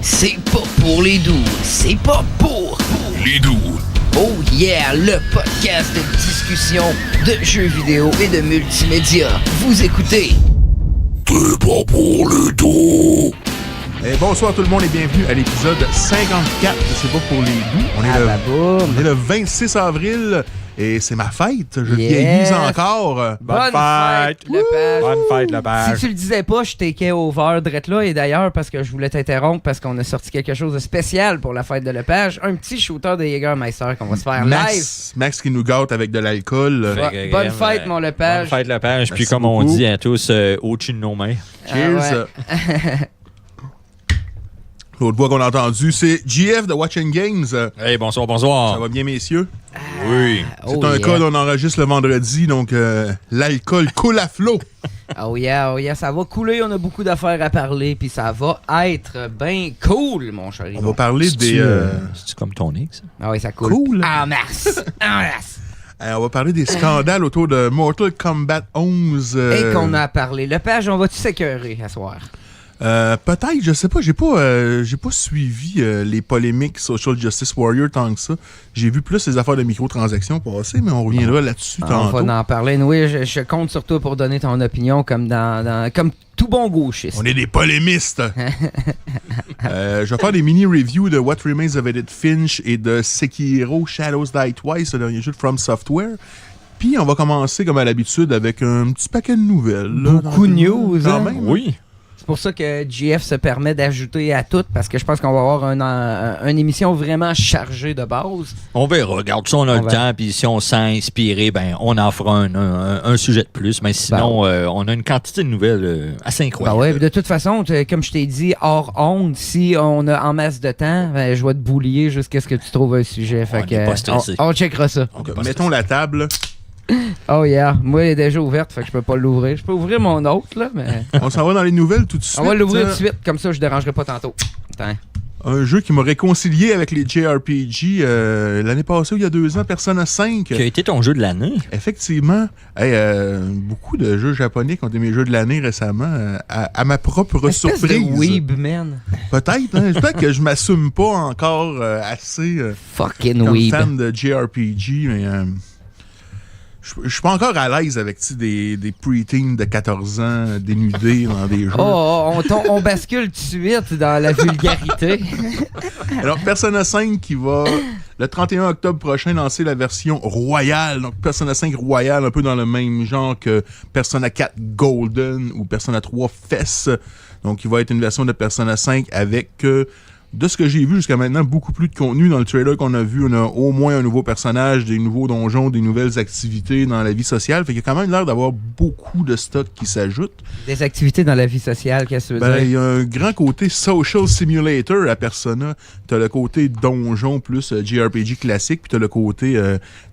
C'est pas pour les doux, c'est pas pour les doux. Oh yeah, le podcast de discussion de jeux vidéo et de multimédia. Vous écoutez C'est pas pour les doux. Bonsoir tout le monde et bienvenue à l'épisode 54 de C'est pas pour les doux. On est le 26 avril et c'est ma fête. Je vieillis encore. Bonne fête, Lepage. Bonne fête, Lepage. Si tu le disais pas, je t'étais over drette là. Et d'ailleurs, parce que je voulais t'interrompre, parce qu'on a sorti quelque chose de spécial pour la fête de Lepage, un petit shooter de Jägermeister qu'on va se faire live. Max qui nous gâte avec de l'alcool. Bonne fête, mon Lepage. Bonne fête, Lepage. Puis Merci comme on beaucoup. dit à tous, au-dessus de nos mains. Cheers. Ouais. L'autre voix qu'on a entendue, c'est GF de Watching Games. Hey, bonsoir, bonsoir. Ça va bien, messieurs? Oui. C'est un code, on enregistre le vendredi, donc l'alcool coule à flot. Oh yeah, ça va couler, on a beaucoup d'affaires à parler, puis ça va être bien cool, mon chéri. On va parler des... C'est comme ton ex? Ah oui, ça coule. Cool. En masse. En masse. On va parler des scandales autour de Mortal Kombat 11. Et qu'on a parlé. Lepage, on va-tu s'écœurer à soir? Peut-être, je sais pas. J'ai pas suivi les polémiques Social Justice Warrior tant que ça. J'ai vu plus les affaires de microtransactions passer, mais on reviendra là-dessus tantôt. On va en parler. Oui, je compte sur toi pour donner ton opinion comme comme tout bon gauchiste. On est des polémistes. Je vais faire des mini-reviews de What Remains of Edith Finch et de Sekiro Shadows Die Twice, le dernier jeu de From Software. Puis on va commencer comme à l'habitude avec un petit paquet de nouvelles. Là, Beaucoup de news, quand hein? même. Oui. C'est pour ça que GF se permet d'ajouter à tout, parce que je pense qu'on va avoir une émission vraiment chargée de base. On verra. Regarde, si on a le temps, puis si on s'est inspiré, ben, on en fera un sujet de plus. Mais sinon, on a une quantité de nouvelles assez incroyable. Ouais, de toute façon, comme je t'ai dit, hors onde, si on a en masse de temps, ben, je vais te boulier jusqu'à ce que tu trouves un sujet. Fait On est pas stressé. on checkera ça. Donc, mettons la table. Oh yeah, moi elle est déjà ouverte, fait que je peux pas l'ouvrir. Je peux ouvrir mon autre, là, mais... On s'en va dans les nouvelles tout de suite. On va l'ouvrir tout de suite, comme ça je dérangerai pas tantôt. Attends. Un jeu qui m'a réconcilié avec les JRPG l'année passée, ou il y a 2 ans, Persona 5. Qui a été ton jeu de l'année? Effectivement. Beaucoup de jeux japonais qui ont été mes jeux de l'année récemment, à ma propre Espèce surprise. de weeb, man. Peut-être, hein? Peut-être que je m'assume pas encore assez Fucking comme weeb. fan de JRPG, mais je suis pas encore à l'aise avec des preteens de 14 ans dénudés dans des jeux. On bascule tout de suite dans la vulgarité. Alors, Persona 5 qui va, le 31 octobre prochain, lancer la version royale. Donc, Persona 5 royale, un peu dans le même genre que Persona 4 Golden ou Persona 3 Fess. Donc, il va être une version de Persona 5 avec... de ce que j'ai vu jusqu'à maintenant, beaucoup plus de contenu. Dans le trailer qu'on a vu, on a au moins un nouveau personnage, des nouveaux donjons, des nouvelles activités dans la vie sociale. Fait qu'il y a quand même l'air d'avoir beaucoup de stock qui s'ajoutent. Des activités dans la vie sociale, qu'est-ce que tu veux Il dire? y a un grand côté social simulator à Persona. T'as le côté donjon plus JRPG classique, puis t'as le côté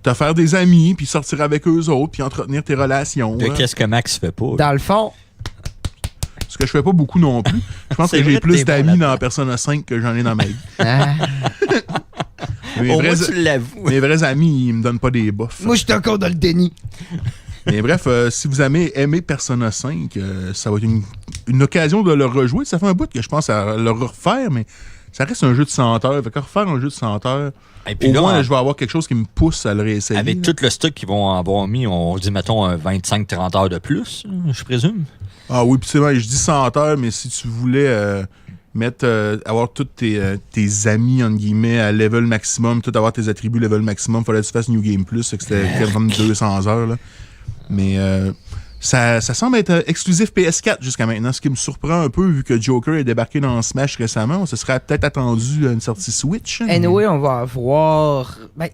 te faire des amis, puis sortir avec eux autres, puis entretenir tes relations. De hein. qu'est-ce que Max fait pas? Dans le fond, Ce que je fais pas beaucoup non plus. Je pense C'est que vrai j'ai que plus t'es bon d'amis là-dedans. dans Persona 5 que j'en ai dans ma vie. hein? Mes Au vrais- moins, tu l'avoues. Mes vrais amis, ils me donnent pas des buffs. Moi je suis encore dans le déni. Mais bref, si vous avez aimé Persona 5, ça va être une occasion de le rejouer. Ça fait un bout que je pense à le refaire, mais ça reste un jeu de 100 heures. Fait que refaire un jeu de 100 heures, Et puis au là, moins, je vais avoir quelque chose qui me pousse à le réessayer. avec là. tout le stock qu'ils vont avoir mis, on dit, mettons, 25-30 heures de plus, je présume. Ah oui, puis c'est vrai, je dis 100 heures, mais si tu voulais avoir tous tes amis, entre guillemets, à level maximum, tout avoir tes attributs level maximum, fallait que tu fasses New Game Plus, fait que c'était comme 200 heures. Là. Mais ça semble être exclusif PS4 jusqu'à maintenant, ce qui me surprend un peu, vu que Joker est débarqué dans Smash récemment. On se serait peut-être attendu à une sortie Switch. Anyway, on va avoir... Ben,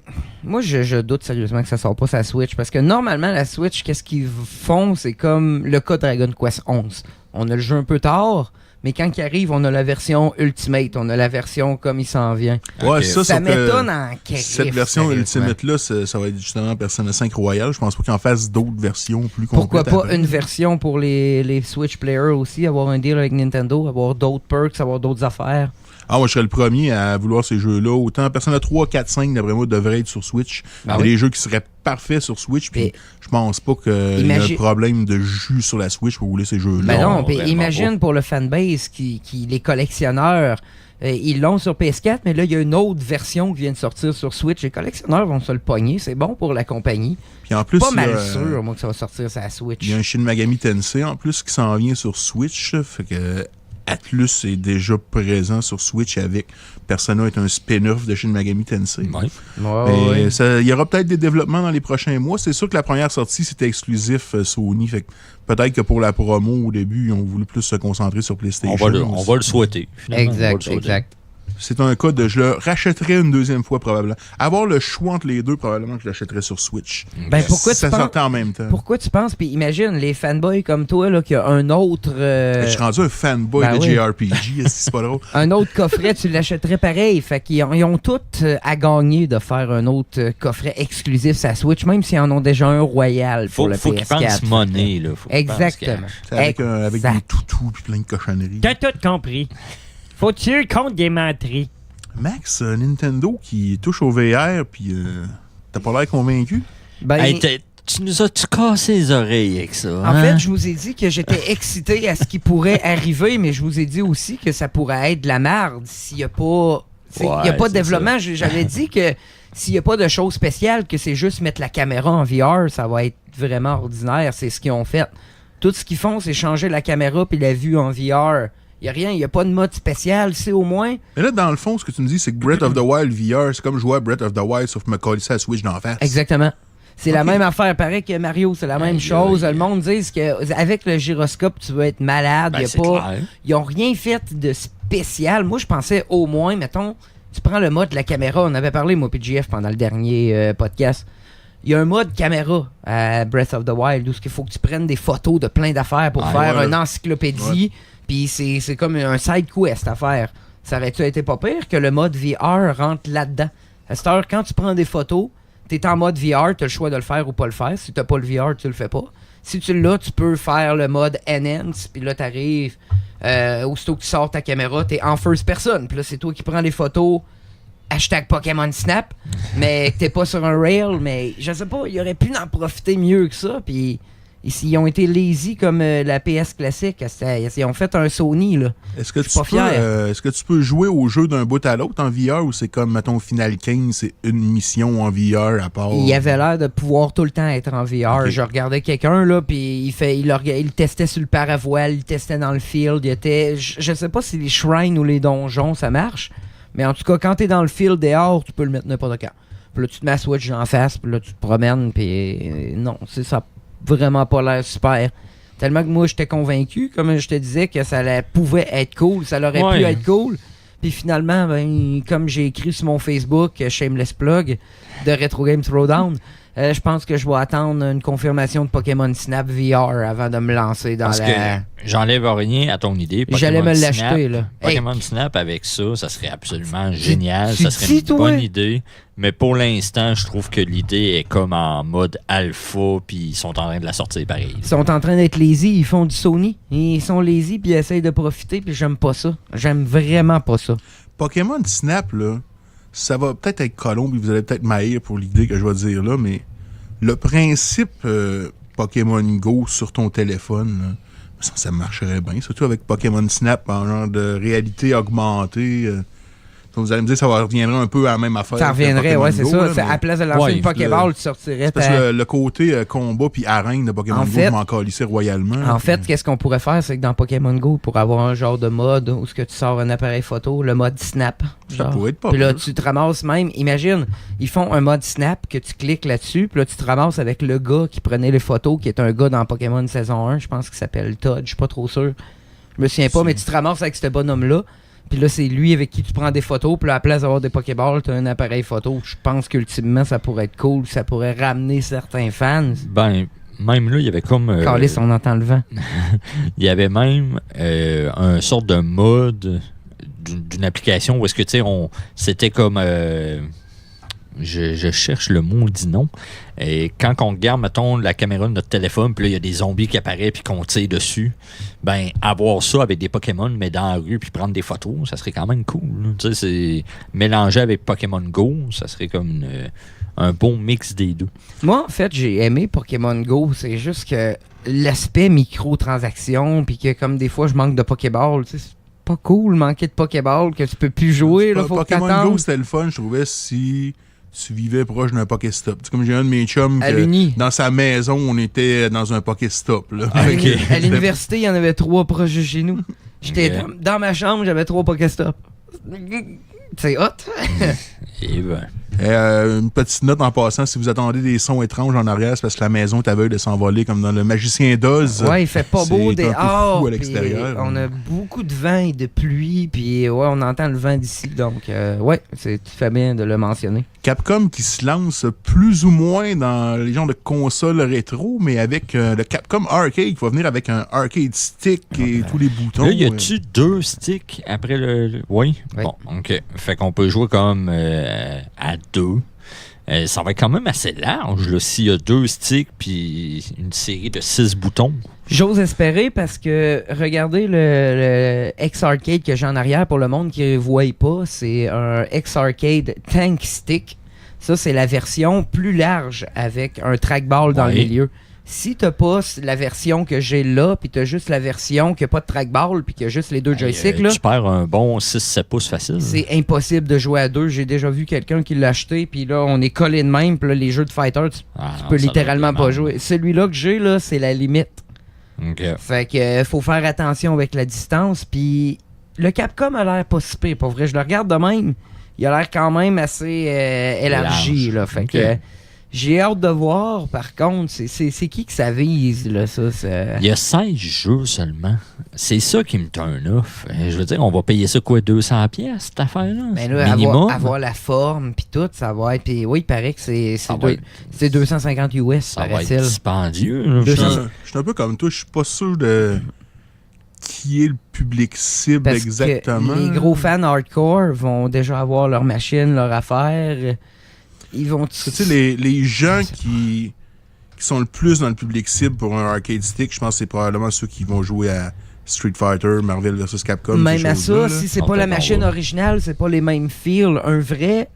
moi, je doute sérieusement que ça sort pas sa Switch, parce que normalement, la Switch, qu'est-ce qu'ils font? C'est comme le cas Dragon Quest 11. On a le jeu un peu tard, mais quand il arrive, on a la version Ultimate, on a la version comme il s'en vient. Ouais, Ok. Ça m'étonne en quelque cette version Ultimate-là, ça va être justement Persona 5 Royal. Je pense pas qu'ils en fassent d'autres versions plus complètes. Pourquoi pas après. une version pour les Switch players aussi, avoir un deal avec Nintendo, avoir d'autres perks, avoir d'autres affaires. Ah, moi, je serais le premier à vouloir ces jeux-là. Autant Persona 3, 4, 5, d'après moi, devraient être sur Switch. Il y a des jeux qui seraient parfaits sur Switch, puis je pense pas qu'il y ait un problème de jus sur la Switch pour rouler ces jeux-là. Ben non, puis vraiment imagine pas. pour le fanbase, les collectionneurs, Ils l'ont sur PS4, mais là, il y a une autre version qui vient de sortir sur Switch. Les collectionneurs vont se le pogner. C'est bon pour la compagnie. Puis en plus, pas mal sûr, moi, que ça va sortir sur la Switch. Il y a un Shin Megami Tensei, en plus, qui s'en vient sur Switch. Là, fait que Atlus est déjà présent sur Switch avec Persona est un spin-off de Shin Megami Tensei. Ouais. Il y aura peut-être des développements dans les prochains mois. C'est sûr que la première sortie, c'était exclusif Sony. Fait que peut-être que pour la promo, au début, ils ont voulu plus se concentrer sur PlayStation. On va le souhaiter. Exact. C'est un cas de je le rachèterais une deuxième fois probablement. Avoir le choix entre les deux, probablement que je l'achèterais sur Switch. Ben, pourquoi ça sortait en même temps. Pourquoi tu penses? Puis imagine, les fanboys comme toi, là, qui a un autre... Je suis rendu un fanboy de JRPG, c'est pas drôle. Un autre coffret, tu l'achèterais pareil. Fait qu'ils ont tous à gagner de faire un autre coffret exclusif sur la Switch, même s'ils en ont déjà un royal pour le PS4. Faut qu'ils pensent monnaie, là. Exactement. Avec des toutous et plein de cochonneries. T'as tout compris. Faut-tu qu'on démenterie? Max, Nintendo qui touche au VR, puis t'as pas l'air convaincu? Ben, hey, tu nous as-tu cassé les oreilles avec ça? En fait, je vous ai dit que j'étais excité à ce qui pourrait arriver, mais je vous ai dit aussi que ça pourrait être de la merde s'il n'y a pas... Il n'y a pas de développement. J'avais dit que s'il n'y a pas de choses spéciales, que c'est juste mettre la caméra en VR, ça va être vraiment ordinaire. C'est ce qu'ils ont fait. Tout ce qu'ils font, c'est changer la caméra puis la vue en VR. Il n'y a rien, il n'y a pas de mode spécial, c'est au moins... Mais là, dans le fond, ce que tu me dis, c'est que Breath of the Wild VR, c'est comme jouer à Breath of the Wild, sauf me coller ça à Switch d'en face. Exactement. C'est la même affaire. Pareil que Mario, c'est la même chose. Le monde dit qu'avec le gyroscope, tu vas être malade. Ils n'ont rien fait de spécial. Moi, je pensais au moins, mettons, tu prends le mode de la caméra. On avait parlé, moi, PGF, pendant le dernier podcast. Il y a un mode caméra à Breath of the Wild où il faut que tu prennes des photos de plein d'affaires pour faire une encyclopédie. Puis c'est comme un side quest à faire. Ça aurait-tu été pas pire que le mode VR rentre là-dedans? À cette heure, quand tu prends des photos, t'es en mode VR, t'as le choix de le faire ou pas le faire. Si t'as pas le VR, tu le fais pas. Si tu l'as, tu peux faire le mode Enhance, puis là, t'arrives, aussitôt que tu sors ta caméra, t'es en first person. Puis là, c'est toi qui prends les photos, #Pokémon Snap, mais t'es pas sur un rail, mais je sais pas, il aurait pu en profiter mieux que ça, puis... Ils ont été lazy comme la PS classique. Ils ont fait un Sony, là. Est-ce que tu peux jouer au jeu d'un bout à l'autre en VR ou c'est comme, mettons, Final 15, c'est une mission en VR à part? Il avait l'air de pouvoir tout le temps être en VR. Okay. Je regardais quelqu'un, là, puis il testait sur le paravoile, il testait dans le field. Je sais pas si les shrines ou les donjons, ça marche, mais en tout cas, quand t'es dans le field dehors, tu peux le mettre n'importe quand. Puis là, tu te mets à Switch en face, puis là, tu te promènes, puis non, c'est ça. Vraiment pas l'air super. Tellement que moi, j'étais convaincu, comme je te disais, que ça pouvait être cool, ça aurait pu être cool. Puis finalement, ben, comme j'ai écrit sur mon Facebook, Shameless Plug, de Retro Game Throwdown, je pense que je vais attendre une confirmation de Pokémon Snap VR avant de me lancer dans Parce que j'enlève rien à ton idée. J'allais me l'acheter, là. Pokémon Snap avec ça serait absolument génial. Ça serait une bonne idée. Mais pour l'instant, je trouve que l'idée est comme en mode alpha, puis ils sont en train de la sortir pareil. Ils sont en train d'être lazy, ils font du Sony. Ils sont lazy, puis ils essayent de profiter, puis j'aime pas ça. J'aime vraiment pas ça. Pokémon Snap, là, ça va peut-être être colombe, puis vous allez peut-être m'haïr pour l'idée que je vais dire là, mais le principe Pokémon Go sur ton téléphone, là, ça marcherait bien, surtout avec Pokémon Snap en genre de réalité augmentée. Vous allez me dire ça reviendrait un peu à la même affaire. Ça reviendrait, ouais, c'est Go, ça. Là, à la place de lancer une Pokéball, tu sortirais... Parce que le côté combat puis arène de Pokémon Go, je m'en calissais royalement. En fait, qu'est-ce qu'on pourrait faire, c'est que dans Pokémon Go, pour avoir un genre de mode où tu sors un appareil photo, le mode Snap. Ça pourrait être pas Puis là, tu te ramasses même... Imagine, ils font un mode Snap que tu cliques là-dessus, puis là, tu te ramasses avec le gars qui prenait les photos, qui est un gars dans Pokémon saison 1, je pense qu'il s'appelle Todd, je suis pas trop sûr. Je me souviens pas, mais tu te ramasses avec ce bonhomme-là. Puis là, c'est lui avec qui tu prends des photos. Puis là, à la place d'avoir des Pokéballs, tu as un appareil photo. Je pense qu'ultimement, ça pourrait être cool. Ça pourrait ramener certains fans. Ben, même là, il y avait comme... Calisse, on entend le vent. Il y avait même un sorte de mode d'une application où est-ce que, tu sais, c'était comme... Je cherche le maudit nom. Et quand on regarde, mettons, la caméra de notre téléphone, puis là, il y a des zombies qui apparaissent puis qu'on tire dessus, ben, avoir ça avec des Pokémon, mais dans la rue, puis prendre des photos, ça serait quand même cool. Tu sais, c'est mélangé avec Pokémon Go, ça serait comme un bon mix des deux. Moi, en fait, j'ai aimé Pokémon Go. C'est juste que l'aspect microtransaction, puis que comme des fois, je manque de Pokéball, tu sais, pas cool, manquer de Pokéball, que tu peux plus jouer, là, faut que Pokémon t'attendes. Go, c'était le fun, je trouvais, si tu vivais proche d'un Pokéstop. C'est comme j'ai un de mes chums, À que l'Uni. dans sa maison, on était dans un Pokéstop. Là. À l'université, il y en avait 3 proches de chez nous. J'étais Ok. dans ma chambre, j'avais 3 Pokéstop. C'est hot. Et ben. Une petite note en passant, si vous attendez des sons étranges en arrière, c'est parce que la maison est aveugle de s'envoler comme dans le Magicien d'Oz. Ouais, il fait pas beau C'est un peu dehors. fou à puis l'extérieur. On a beaucoup de vent et de pluie, puis ouais, on entend le vent d'ici, donc ouais, tu fais bien de le mentionner. Capcom qui se lance plus ou moins dans les genres de consoles rétro, mais avec le Capcom Arcade qui va venir avec un arcade stick et tous les boutons. Là, y a-tu 2 sticks après le. Oui? Oui. Bon, OK. Fait qu'on peut jouer comme à 2. Ça va être quand même assez large, là, s'il y a 2 sticks puis une série de 6 boutons. J'ose espérer parce que regardez le X-Arcade que j'ai en arrière pour le monde qui ne voit pas, c'est un X-Arcade Tank Stick. Ça, c'est la version plus large avec un trackball dans le Ouais. milieu. Si t'as pas la version que j'ai là, puis t'as juste la version qui n'a pas de trackball, puis qui a juste les 2 joysticks, là, Tu perds un bon 6-7 pouces facile. c'est impossible de jouer à 2. J'ai déjà vu quelqu'un qui l'a acheté, puis là, on est collé de même, puis là, les jeux de fighter, tu peux littéralement pas jouer. Celui-là que j'ai, là, c'est la limite. OK. Fait que faut faire attention avec la distance. Puis le Capcom a l'air pas si pire. Pour vrai, je le regarde de même. Il a l'air quand même assez élargi. Large. Là. Fait Ok. que j'ai hâte de voir. Par contre, c'est qui que ça vise, là, ça? Il y a 16 jeux seulement. C'est ça qui me turn off. Je veux dire, on va payer ça quoi, 200$, cette affaire-là? Mais là, Minimum? avoir la forme, puis tout, ça va être... Puis oui, il paraît que c'est va être- 250 US, Ça va paraît-il. être dispendieux. là. Deux- Je suis un peu comme toi, je suis pas sûr de qui est le public cible Parce exactement. que les gros fans hardcore vont déjà avoir leur machine, leur affaire. Ils vont... Tu sais, les gens qui sont le plus dans le public cible pour un arcade stick, je pense que c'est probablement ceux qui vont jouer à Street Fighter, Marvel vs Capcom. Même ces à choses-là, ça, là. si c'est On pas peut la voir, machine là. originale, c'est pas les mêmes feels. Un vrai,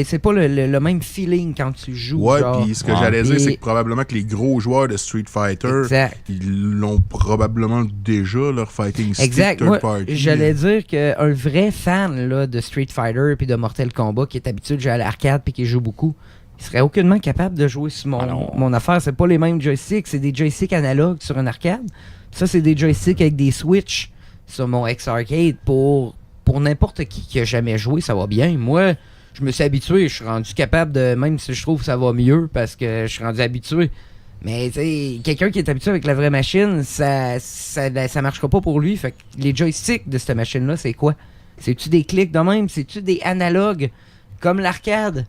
c'est pas le même feeling quand tu joues. Ouais, genre. puis ce que Ouais. j'allais dire, Et- c'est que probablement que les gros joueurs de Street Fighter, Exact. ils l'ont probablement déjà, leur fighting stick Exact. third Moi, party. j'allais dire qu'un vrai fan là, de Street Fighter puis de Mortal Kombat qui est habitué de jouer à l'arcade puis qui joue beaucoup, il serait aucunement capable de jouer sur Ah non. mon affaire. C'est pas les mêmes joysticks, c'est des joysticks analogues sur un arcade. Ça, c'est des joysticks avec des switches sur mon X-Arcade pour n'importe qui a jamais joué, ça va bien. Moi, je me suis habitué, je suis rendu capable de, même si je trouve que ça va mieux parce que je suis rendu habitué. Mais tu sais, quelqu'un qui est habitué avec la vraie machine, ça marchera pas pour lui. Fait que les joysticks de cette machine-là, c'est quoi? C'est-tu des clics de même? C'est-tu des analogues comme l'arcade?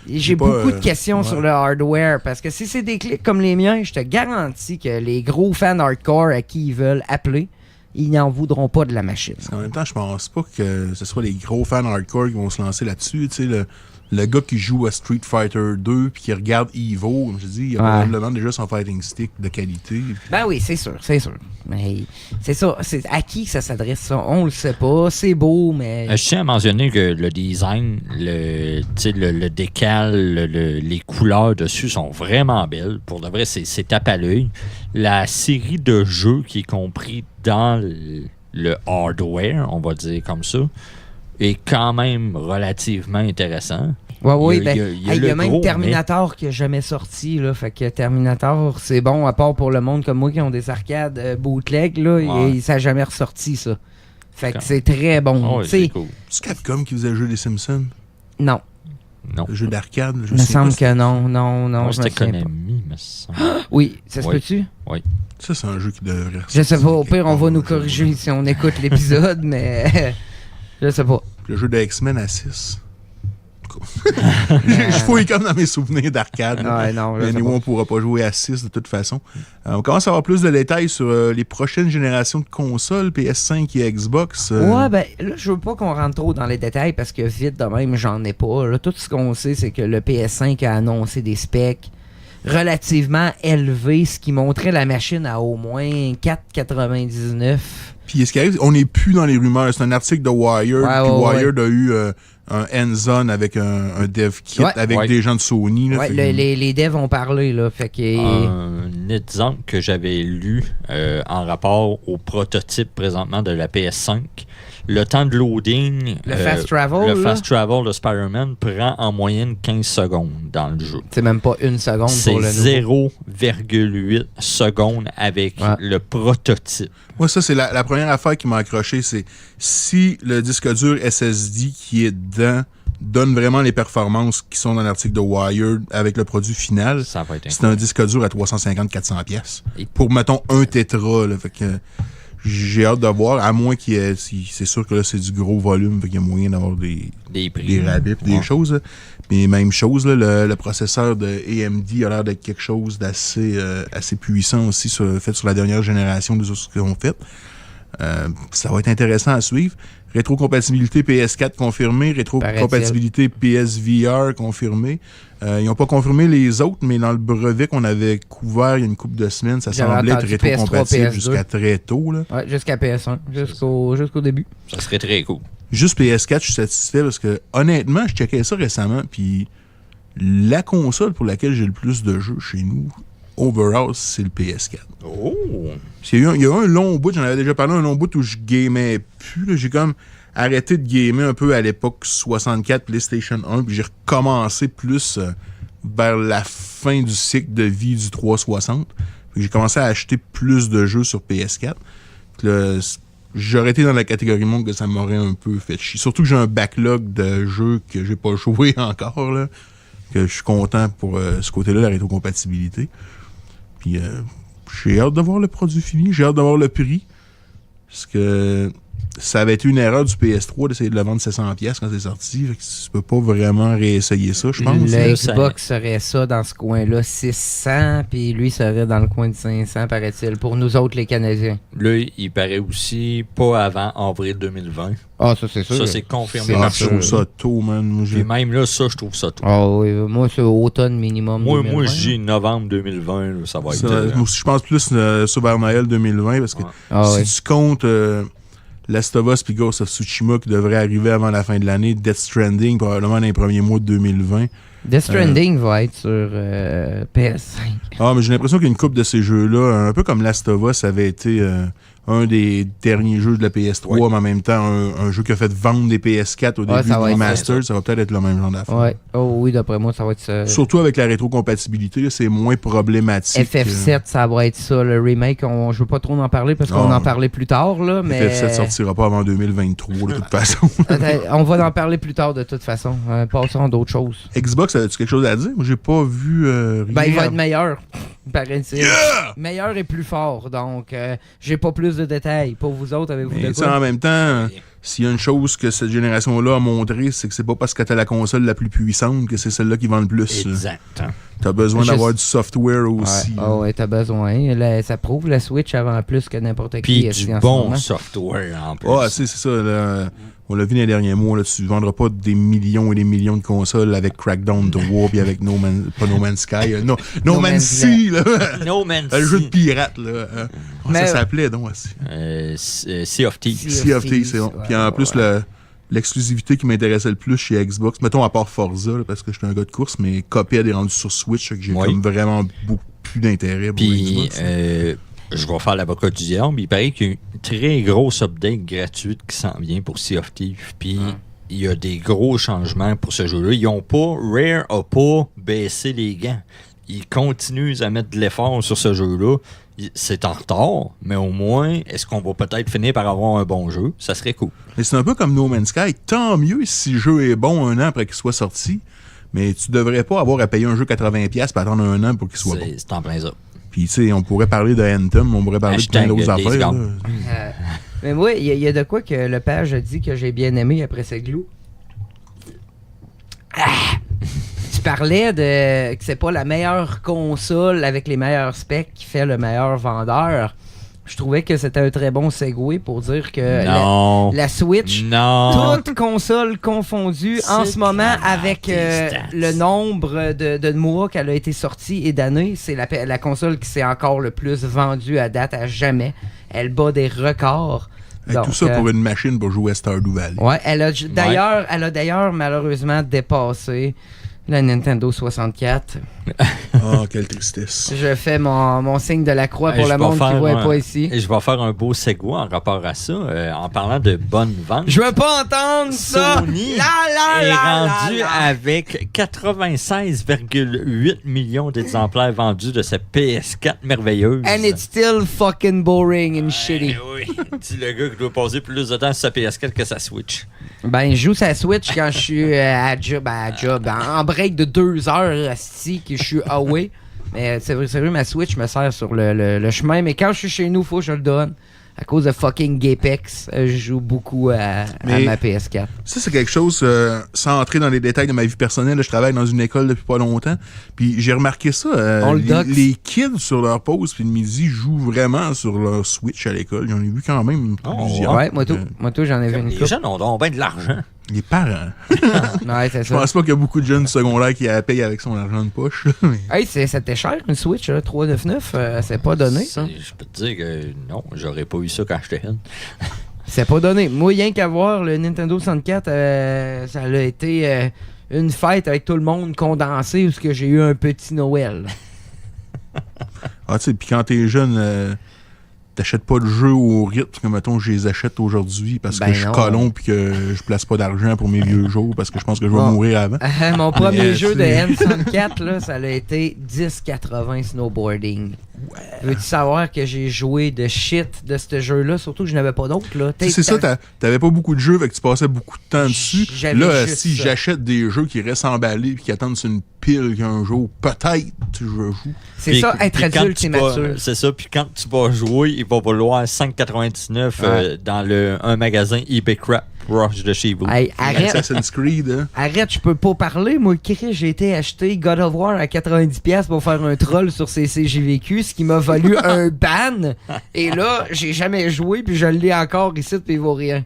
Et j'ai pas, beaucoup de questions ouais. sur le hardware parce que si c'est des clics comme les miens, je te garantis que les gros fans hardcore à qui ils veulent appeler, ils n'en voudront pas de la machine. En même temps, je pense pas que ce soit les gros fans hardcore qui vont se lancer là-dessus. Tu sais, le gars qui joue à Street Fighter 2 puis qui regarde Evo, comme je dis, il a probablement déjà son fighting stick de qualité. Ben oui, c'est sûr, c'est sûr. Mais c'est ça, c'est à qui ça s'adresse ça? On le sait pas, c'est beau, mais... Je tiens à mentionner que le design, le décal, les couleurs dessus sont vraiment belles. Pour de vrai, c'est tape à l'œil. La série de jeux qui est compris dans le hardware, on va dire comme ça, est quand même relativement intéressant. Ouais, oui, Il y a- ben, il y a il y a le même gros, Terminator qui a jamais sorti, là. Fait que Terminator, c'est bon, à part pour le monde comme moi qui ont des arcades bootleg, là, Ouais. et ça a jamais ressorti, ça. Fait que Quand- c'est très bon. Ah ouais, Tu sais, c'est cool. C'est Capcom qui faisait le jeu des Simpsons, non, Non. le jeu d'arcade. il me semble que non, non, Moi, je me c'était souviens pas. Konami, me semble. Oui, ça se Oui. peut-tu? Ça, c'est un jeu qui devrait Je sais pas, au pire, on va nous quelque part, corriger si on écoute l'épisode, mais je sais pas. Le jeu de X-Men à 6. Je fouille comme dans mes souvenirs d'arcade. là. Ouais, non, je Mais sais nous, pas. on pourra pas jouer à 6 de toute façon. On commence à avoir plus de détails sur les prochaines générations de consoles, PS5 et Xbox. Ouais, ben là, je veux pas qu'on rentre trop dans les détails parce que vite de même, j'en ai pas. Là, tout ce qu'on sait, c'est que le PS5 a annoncé des specs. relativement élevé, ce qui montrait la machine à au moins 4,99. Puis ce qui arrive, on n'est plus dans les rumeurs. C'est un article de Wired. Puis Wired a eu un hands-on avec un dev kit avec des gens de Sony. Là, les devs ont parlé. Là, fait que... Un exemple que j'avais lu en rapport au prototype présentement de la PS5, le temps de loading, le fast travel de Spider-Man prend en moyenne 15 secondes dans le jeu. C'est même pas une seconde pour le nouveau. C'est 0,8 secondes avec le prototype. Moi, ça, c'est la première affaire qui m'a accroché. C'est si le disque dur SSD qui est dedans donne vraiment les performances qui sont dans l'article de Wired avec le produit final, c'est un disque dur à 350-400 pièces. Pour, mettons, un tétra. Là, fait que j'ai hâte de voir, à moins qu'il y ait... C'est sûr que là, c'est du gros volume, fait qu'il y a moyen d'avoir des rabais et des choses. Là. Mais même chose, là, le processeur de AMD a l'air d'être quelque chose d'assez assez puissant aussi, fait sur la dernière génération des autres qu'ils ont fait. Ça va être intéressant à suivre. Rétrocompatibilité PS4 confirmée, rétrocompatibilité PSVR confirmée. Ils n'ont pas confirmé les autres, mais dans le brevet qu'on avait couvert il y a une couple de semaines, ça semblait être rétrocompatible jusqu'à très tôt. Là. Ouais, jusqu'à PS1, jusqu'au début. Ça serait très cool. Juste PS4, je suis satisfait parce que, honnêtement, je checkais ça récemment, puis la console pour laquelle j'ai le plus de jeux chez nous, overall, c'est le PS4. Oh! Il y a eu un long bout, j'en avais déjà parlé, un long bout où je gamais plus. Là. J'ai comme arrêté de gamer un peu à l'époque 64 PlayStation 1, puis j'ai recommencé plus vers la fin du cycle de vie du 360. Puis j'ai commencé à acheter plus de jeux sur PS4. Puis là, j'aurais été dans la catégorie monde que ça m'aurait un peu fait chier. Surtout que j'ai un backlog de jeux que j'ai pas joué encore, là, que je suis content pour ce côté-là, la rétrocompatibilité. Puis j'ai hâte de voir le produit fini, j'ai hâte de voir le prix. Parce que ça avait été une erreur du PS3 d'essayer de le vendre 700$ quand c'est sorti. Fait que tu peux pas vraiment réessayer ça, je pense. Le Xbox serait ça dans ce coin-là, 600, puis lui serait dans le coin de 500, paraît-il, pour nous autres, les Canadiens. Là, il paraît aussi pas avant avril 2020. Ah, ça, c'est sûr. Ça, c'est confirmé. Je trouve ça tôt, man. Puis même là, ça, je trouve ça tôt. Ah oui, moi, c'est automne minimum. Moi, je dis novembre 2020, là, ça va être... Moi, je pense plus sur vers Noël 2020, parce que si tu comptes Last of Us et Ghost of Tsushima qui devrait arriver avant la fin de l'année, Death Stranding probablement dans les premiers mois de 2020. Death Stranding va être sur PS5. Ah, mais j'ai l'impression qu'une couple de ces jeux-là, un peu comme Last of Us avait été un des derniers jeux de la PS3, mais en même temps, un jeu qui a fait vendre des PS4 au début du remaster, ça va peut-être être le même genre d'affaire. Ouais. Oh oui, d'après moi, ça va être... Surtout avec la rétrocompatibilité, là, c'est moins problématique. FF7, ça va être ça, le remake. Je veux pas trop en parler parce qu'on en parlait plus tard, là, mais... FF7 sortira pas avant 2023, de toute façon. On va en parler plus tard, de toute façon. Passons à d'autres choses. Xbox, as-tu quelque chose à dire? Moi, j'ai pas vu rien. Ben, il va être meilleur, paraît-il. Meilleur et plus fort, donc j'ai pas plus de détails. Pour vous autres, avez-vous de quoi? En même temps, s'il y a une chose que cette génération-là a montré, c'est que c'est pas parce que t'as la console la plus puissante que c'est celle-là qui vend le plus. Exact. T'as besoin d'avoir du software aussi. Ouais, t'as besoin. Ça prouve la Switch avant plus que n'importe qui. Puis du bon software en plus. Ah, c'est ça. Là, on l'a vu dans les derniers mois. Là, tu ne vendras pas des millions et des millions de consoles avec Crackdown 3 puis avec No Man's Sky. No Man's Sea. No Man's le jeu de pirate. Là. Comment ça s'appelait donc aussi? Sea of Thieves. Sea of Thieves, c'est bon. Puis en plus, l'exclusivité qui m'intéressait le plus chez Xbox, mettons à part Forza, là, parce que je suis un gars de course, mais Cuphead est rendu sur Switch, que j'ai comme vraiment beaucoup plus d'intérêt pour Xbox. Je vais faire l'avocat du diable, mais il paraît qu'il y a une très grosse update gratuite qui s'en vient pour Sea of Thieves. Puis il y a des gros changements pour ce jeu-là. Rare a pas baissé les gants. Ils continuent à mettre de l'effort sur ce jeu-là. C'est en retard, mais au moins, est-ce qu'on va peut-être finir par avoir un bon jeu? Ça serait cool. Mais c'est un peu comme No Man's Sky. Tant mieux si le jeu est bon un an après qu'il soit sorti, mais tu devrais pas avoir à payer un jeu 80$ puis attendre un an pour qu'il soit bon. C'est en plein ça. Puis, tu sais, on pourrait parler de Anthem, on pourrait parler de plein d'autres affaires. Mais moi, il y a de quoi que le page a dit que j'ai bien aimé après ce glou. Tu parlais de que c'est pas la meilleure console avec les meilleurs specs qui fait le meilleur vendeur. Je trouvais que c'était un très bon segue pour dire que Non. la Switch, Non. toutes consoles confondues en ce moment avec le nombre de mois qu'elle a été sortie et d'années, c'est la console qui s'est encore le plus vendue à date à jamais. Elle bat des records. Et Donc, tout ça pour une machine pour jouer à Stardew Valley. Ouais, elle a d'ailleurs malheureusement dépassé la Nintendo 64. Oh, quelle tristesse. Je fais mon signe de la croix pour le monde qui ne voit pas ici. Et je vais faire un beau segue en rapport à ça, en parlant de bonnes ventes. Je veux pas entendre ça! Sony est rendu avec 96,8 millions d'exemplaires vendus de cette PS4 merveilleuse. And it's still fucking boring and shitty. Oui, dis le gars qui doit passer plus de temps sur sa PS4 que sa Switch. Ben, je joue sa Switch quand je suis à job, en break de 2 heures, asti, que je suis away. Mais c'est vrai, ma Switch me sert sur le chemin. Mais quand je suis chez nous, faut que je le donne. À cause de fucking Gapex, je joue beaucoup à ma PS4. Ça, c'est quelque chose, sans entrer dans les détails de ma vie personnelle, je travaille dans une école depuis pas longtemps, puis j'ai remarqué ça, les kids sur leur pause puis le midi jouent vraiment sur leur Switch à l'école. J'en ai vu quand même plusieurs. Ouais, moi tout, j'en ai vu une Les couple. jeunes ont donc bien de l'argent. Les parents. Ouais, c'est Je ça. pense pas qu'il y a beaucoup de jeunes secondaires qui la payent avec son argent de poche. Mais... Hey, c'était cher une Switch, là, 399, c'est pas donné, ça. Je peux te dire que non, j'aurais pas eu ça quand j'étais jeune. C'est pas donné. Moi, rien qu'à voir, le Nintendo 64, ça a été une fête avec tout le monde condensé où j'ai eu un petit Noël. Ah, tu sais, puis quand t'es jeune, t'achètes pas de jeux au rythme que, mettons, je les achète aujourd'hui parce que je suis colon puis que je place pas d'argent pour mes vieux jours parce que je pense que je vais mourir avant. Mon premier jeu de N64, là, ça a été 1080 snowboarding. Ouais. Veux-tu savoir que j'ai joué de shit de ce jeu-là, surtout que je n'avais pas d'autres, là. C'est ça, t'avais pas beaucoup de jeux, fait que tu passais beaucoup de temps dessus. Là, si j'achète des jeux qui restent emballés puis qui attendent sur une pile qu'un jour, peut-être je joue. C'est ça, être adulte, c'est mature. C'est ça, puis quand tu vas jouer, il va valoir 5,99 dans un magasin eBay Crap proche de chez vous. Hey, arrête. Assassin's Creed, hein? Arrête, je peux pas parler. Moi, j'ai été acheter God of War à 90$ pour faire un troll sur CCJVQ, ce qui m'a valu un ban. Et là, j'ai jamais joué, puis je l'ai encore ici, puis il vaut rien.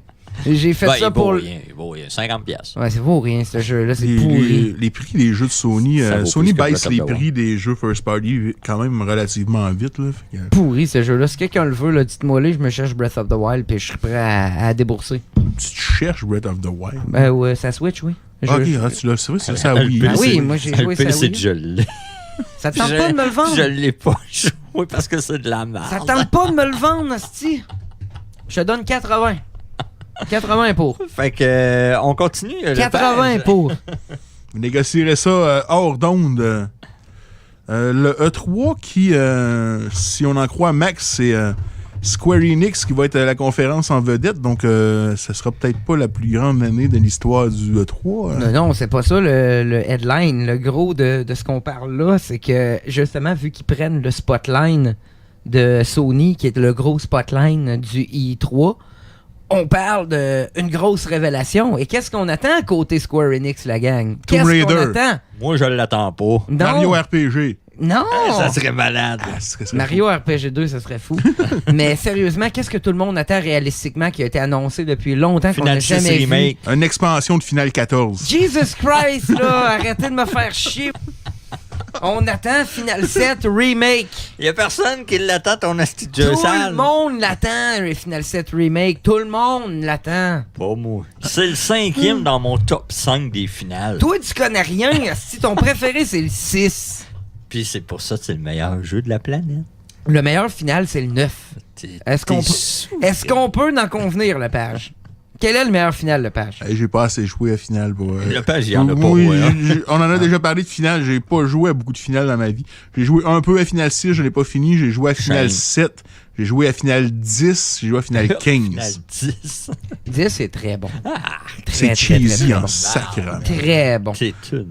J'ai fait ça pour... Il vaut rien, 50$. Ouais, c'est vaut rien, ce jeu-là, c'est pourri. Les prix des jeux de Sony, Sony baisse les prix des jeux first party quand même relativement vite. Là, pourri, ce jeu-là. Si quelqu'un le veut, là, dites-moi-le, je me cherche Breath of the Wild, puis je suis prêt à débourser. Tu te cherches Breath of the Wild? Ben ouais, ça Switch, oui. C'est vrai, c'est ça, oui. Ah oui, moi j'ai joué ça, oui. C'est que je l'ai. Ça te tente pas de me le vendre? Je l'ai pas joué parce que c'est de la merde. Ça te tente pas de me le vendre, asti? Je te donne 80. 80 pour. Fait que on continue. 80 pour. Vous négocierez ça hors d'onde. Le E3 qui, si on en croit Max, c'est Square Enix qui va être à la conférence en vedette. Donc, ça sera peut-être pas la plus grande année de l'histoire du E3. Non, c'est pas ça le headline. Le gros de ce qu'on parle là, c'est que justement, vu qu'ils prennent le spotline de Sony, qui est le gros spotline du E3, on parle d'une grosse révélation. Et qu'est-ce qu'on attend à côté Square Enix, la gang? Qu'est-ce qu'on attend? Moi, je l'attends pas. Non. Mario RPG. Non! Ça serait malade. Mario RPG 2, ça serait fou. Mais sérieusement, qu'est-ce que tout le monde attend réalistiquement qui a été annoncé depuis longtemps qu'on n'a jamais vu? Une expansion de Final 14. Jesus Christ, là! Arrêtez de me faire chier! On attend Final 7 Remake. Il y a personne qui l'attend, ton asti de jeu sale. Tout le monde l'attend, Final 7 Remake. Tout le monde l'attend. Pas moi. C'est le 5e dans mon top 5 des finales. Toi, tu connais rien. Si ton préféré, c'est le 6. Puis c'est pour ça que c'est le meilleur jeu de la planète. Le meilleur final, c'est le 9. Est-ce qu'on peut en convenir, Lepage? Quel est le meilleur final, Lepage? J'ai pas assez joué à finale pour... Lepage, il y en a pas. Oui, on en a déjà parlé de finale. J'ai pas joué à beaucoup de finales dans ma vie. J'ai joué un peu à finale 6, je l'ai pas fini. J'ai joué à finale 7. J'ai joué à finale 10. J'ai joué à finale 15. Finale 10. 10, c'est très bon. C'est cheesy en sacrant. Très bon. C'est tout.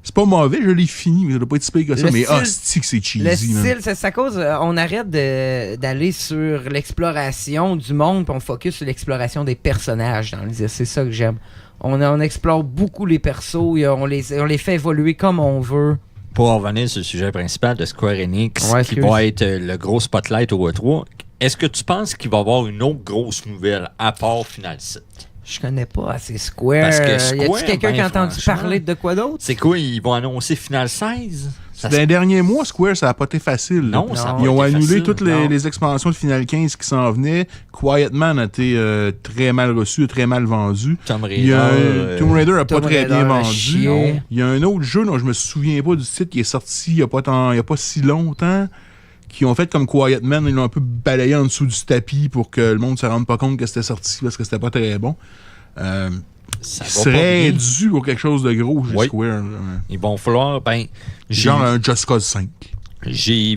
C'est pas mauvais, je l'ai fini, mais ça doit pas être si pire que ça, mais hostie que c'est cheesy. Le style, c'est à cause, on arrête d'aller sur l'exploration du monde, puis on focus sur l'exploration des personnages dans le 10. C'est ça que j'aime. On explore beaucoup les persos, on les fait évoluer comme on veut. Pour revenir sur le sujet principal de Square Enix, Ouais, qui va être le gros spotlight au E3, est-ce que tu penses qu'il va y avoir une autre grosse nouvelle à part Final 7? Je connais pas assez Square. Parce que Y Square, a-tu quelqu'un qui a entendu franchement, parler de quoi d'autre? C'est quoi, ils vont annoncer Final 16? Dans les derniers mois, Square, ça n'a pas été facile. Non, là. ça a Ils pas ont été annulé facile. toutes Non. les expansions de Final 15 qui s'en venaient. Quiet Man a été très mal reçu, très mal vendu. Tomb Il y a Raider. Tomb Raider n'a pas Tomb très Raider bien a vendu. chié. Non. Il y a un autre jeu dont je me souviens pas du titre qui est sorti il n'y a pas si longtemps, qui ont fait comme Quiet Man. Ils l'ont un peu balayé en dessous du tapis pour que le monde ne se rende pas compte que c'était sorti parce que c'était pas très bon. Ça Il va pas serait bien. dû pour quelque chose de gros chez Oui. Square. là. Ils vont falloir, Genre un Just Cause 5. j'ai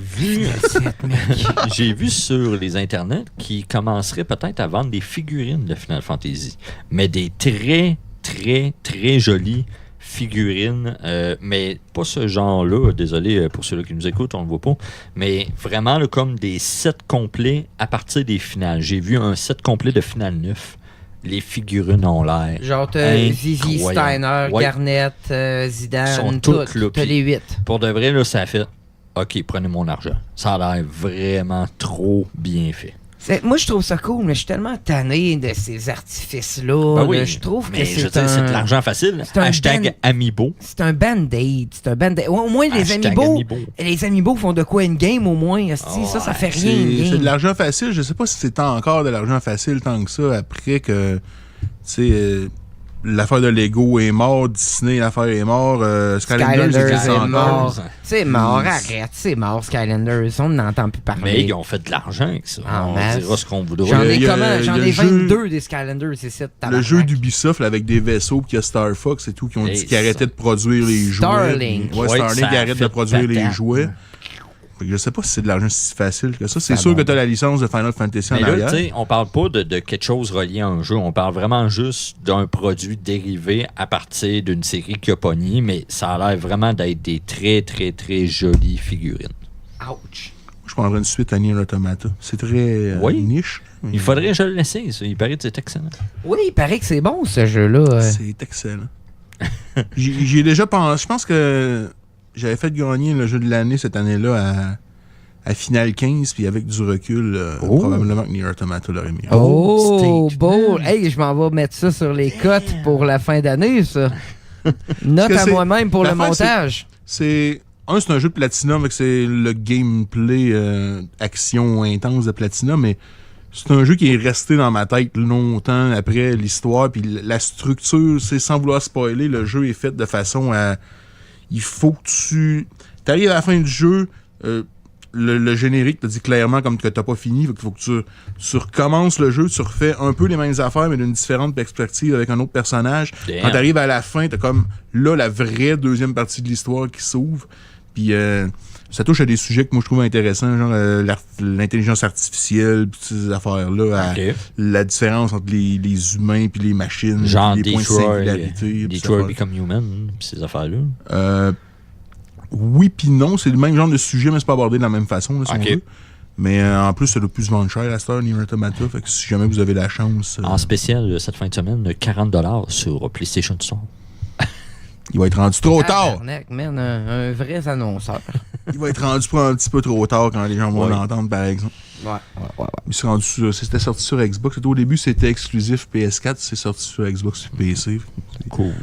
vu sur les internets qu'ils commenceraient peut-être à vendre des figurines de Final Fantasy, mais des très, très, très jolies figurines, mais pas ce genre-là, désolé pour ceux-là qui nous écoutent, on le voit pas, mais vraiment là, comme des sets complets à partir des finales. J'ai vu un set complet de Final 9. Les figurines ont l'air. Genre, t'as Zizi, incroyable. Steiner, Ouais. Garnett, Ils Zidane, sont toutes là, t'as puis- les 8. Pour de vrai, là, ça a fait OK, prenez mon argent. Ça a l'air vraiment trop bien fait. Moi, je trouve ça cool, mais je suis tellement tanné de ces artifices-là. Ben oui, là. Je trouve que mais je veux c'est dire, c'est de l'argent facile. c'est un Hashtag ben- Amiibo. C'est un band-aid. C'est un band-aid. Au moins, Hashtag Amiibo. les Amiibo font de quoi une game, au moins. esti. Oh, ça fait C'est rien, une c'est game. de l'argent facile. Je sais pas si c'est encore de l'argent facile tant que ça après que, tu sais, l'affaire de Lego est morte, Disney, l'affaire est morte, Skylanders Skylanders existe est encore. mort. C'est mort, Mm. arrête, c'est mort, Skylanders. On n'entend plus parler. Mais ils ont fait de l'argent avec ça. En On masse. dira ce qu'on voudra. J'en ai Il y a- comment? il y J'en a ai le jeu- 22 des Skylanders, c'est ça. Le jeu d'Ubisoft là, avec des vaisseaux, puis qu'il y a Star Fox et tout, qui ont Hey, dit qu'ils arrêtaient de produire les jouets. Starlink. Ouais, Ouais, Starlink ça a arrête de fait produire les patate. jouets. Fait que je sais pas si c'est de l'argent si facile que ça. C'est Ça sûr va. que tu as la licence de Final Fantasy en Mais là, arrière. tu sais, on parle pas de quelque chose relié à un jeu. On parle vraiment juste d'un produit dérivé à partir d'une série qui a pogné, mais ça a l'air vraiment d'être des très, très, très jolies figurines. Ouch. Je prendrais une suite à Nier Automata. C'est très Oui. niche. Il faudrait que je le laisse, ça. Il paraît que c'est excellent. Oui, il paraît que c'est bon, ce jeu-là. C'est excellent. J'y ai déjà pensé. Je pense que j'avais fait gagner le jeu de l'année cette année-là à Final 15, puis avec du recul, probablement que Nier Automata l'aurait mis. Oh, Stage beau. man. Hey, je m'en vais mettre ça sur les cotes pour la fin d'année, ça. Note Parce à que moi-même pour le l'affaire, montage. C'est un jeu de Platinum, avec c'est le gameplay action intense de Platinum, mais c'est un jeu qui est resté dans ma tête longtemps après l'histoire, puis la structure, c'est sans vouloir spoiler, le jeu est fait de façon à... Il faut que tu arrives à la fin du jeu, le générique te dit clairement comme que t'as pas fini, il faut que tu recommences le jeu, tu refais un peu les mêmes affaires, mais d'une différente perspective avec un autre personnage. Damn. Quand t'arrives à la fin, t'as comme là la vraie deuxième partie de l'histoire qui s'ouvre. Puis ça touche à des sujets que moi je trouve intéressants, genre l'intelligence artificielle, puis ces affaires-là, à OK. la différence entre les humains puis les machines, Genre puis les points de Detroit, singularité. puis ces Detroit affaires. Become Human, pis ces affaires-là. Oui puis non, c'est le même genre de sujet, mais c'est pas abordé de la même façon, là, si on Ok. veut. Mais en plus, ça doit plus se vendre cher à cette heure, Nier Automata, fait que si jamais vous avez la chance, En spécial, cette fin de semaine, 40$ sur PlayStation Store. il va être rendu trop tard. Tabarnak, man, un vrai annonceur. Il va être rendu pour un petit peu trop tard quand les gens vont Ouais. l'entendre, par exemple. Ouais. Il s'est rendu c'était sorti sur Xbox. Au début, c'était exclusif PS4, c'est sorti sur Xbox et PC. Cool.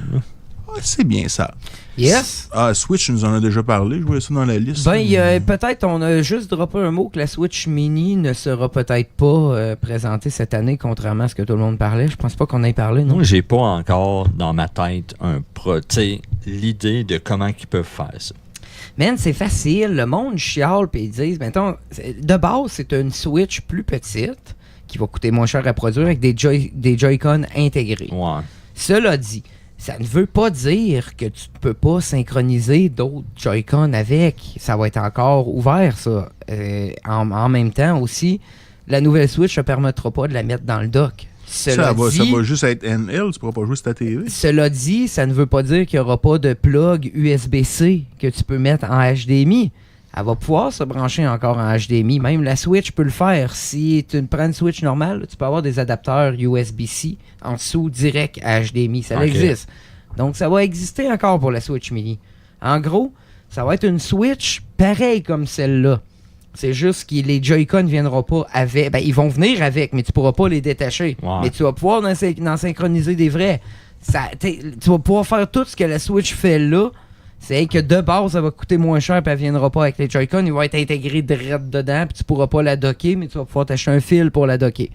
Ouais, c'est bien ça. Yes. Ah, Switch, nous en a déjà parlé. Je voyais ça dans la liste. Ben, peut-être, on a juste droppé un mot que la Switch Mini ne sera peut-être pas présentée cette année, contrairement à ce que tout le monde parlait. Je pense pas qu'on ait parlé, non? Moi, j'ai pas encore dans ma tête l'idée de comment ils peuvent faire ça. Man, c'est facile. Le monde chiale puis ils disent, mettons, de base, c'est une Switch plus petite qui va coûter moins cher à produire avec des Joy-Con intégrés. Ouais. Cela dit, ça ne veut pas dire que tu ne peux pas synchroniser d'autres Joy-Con avec. Ça va être encore ouvert, ça. En même temps aussi, la nouvelle Switch ne permettra pas de la mettre dans le dock. ça va juste être NL, tu pourras pas jouer sur ta TV. Cela dit, ça ne veut pas dire qu'il n'y aura pas de plug USB-C que tu peux mettre en HDMI. Elle va pouvoir se brancher encore en HDMI. Même la Switch peut le faire. Si tu prends une Switch normale, tu peux avoir des adapteurs USB-C en dessous direct à HDMI. Ça Ok. existe. Donc, ça va exister encore pour la Switch Mini. En gros, Ça va être une Switch pareille comme celle-là. C'est juste que les Joy-Con ne viendront pas avec. Ben, ils vont venir avec, mais tu pourras pas les détacher. Ouais. Mais tu vas pouvoir en synchroniser des vrais. Tu vas pouvoir faire tout ce que la Switch fait là. C'est que de base, ça va coûter moins cher, puis elle viendra pas avec les Joy-Con. Ils vont être intégrés direct dedans, puis tu pourras pas la docker, mais tu vas pouvoir t'acheter un fil pour la docker.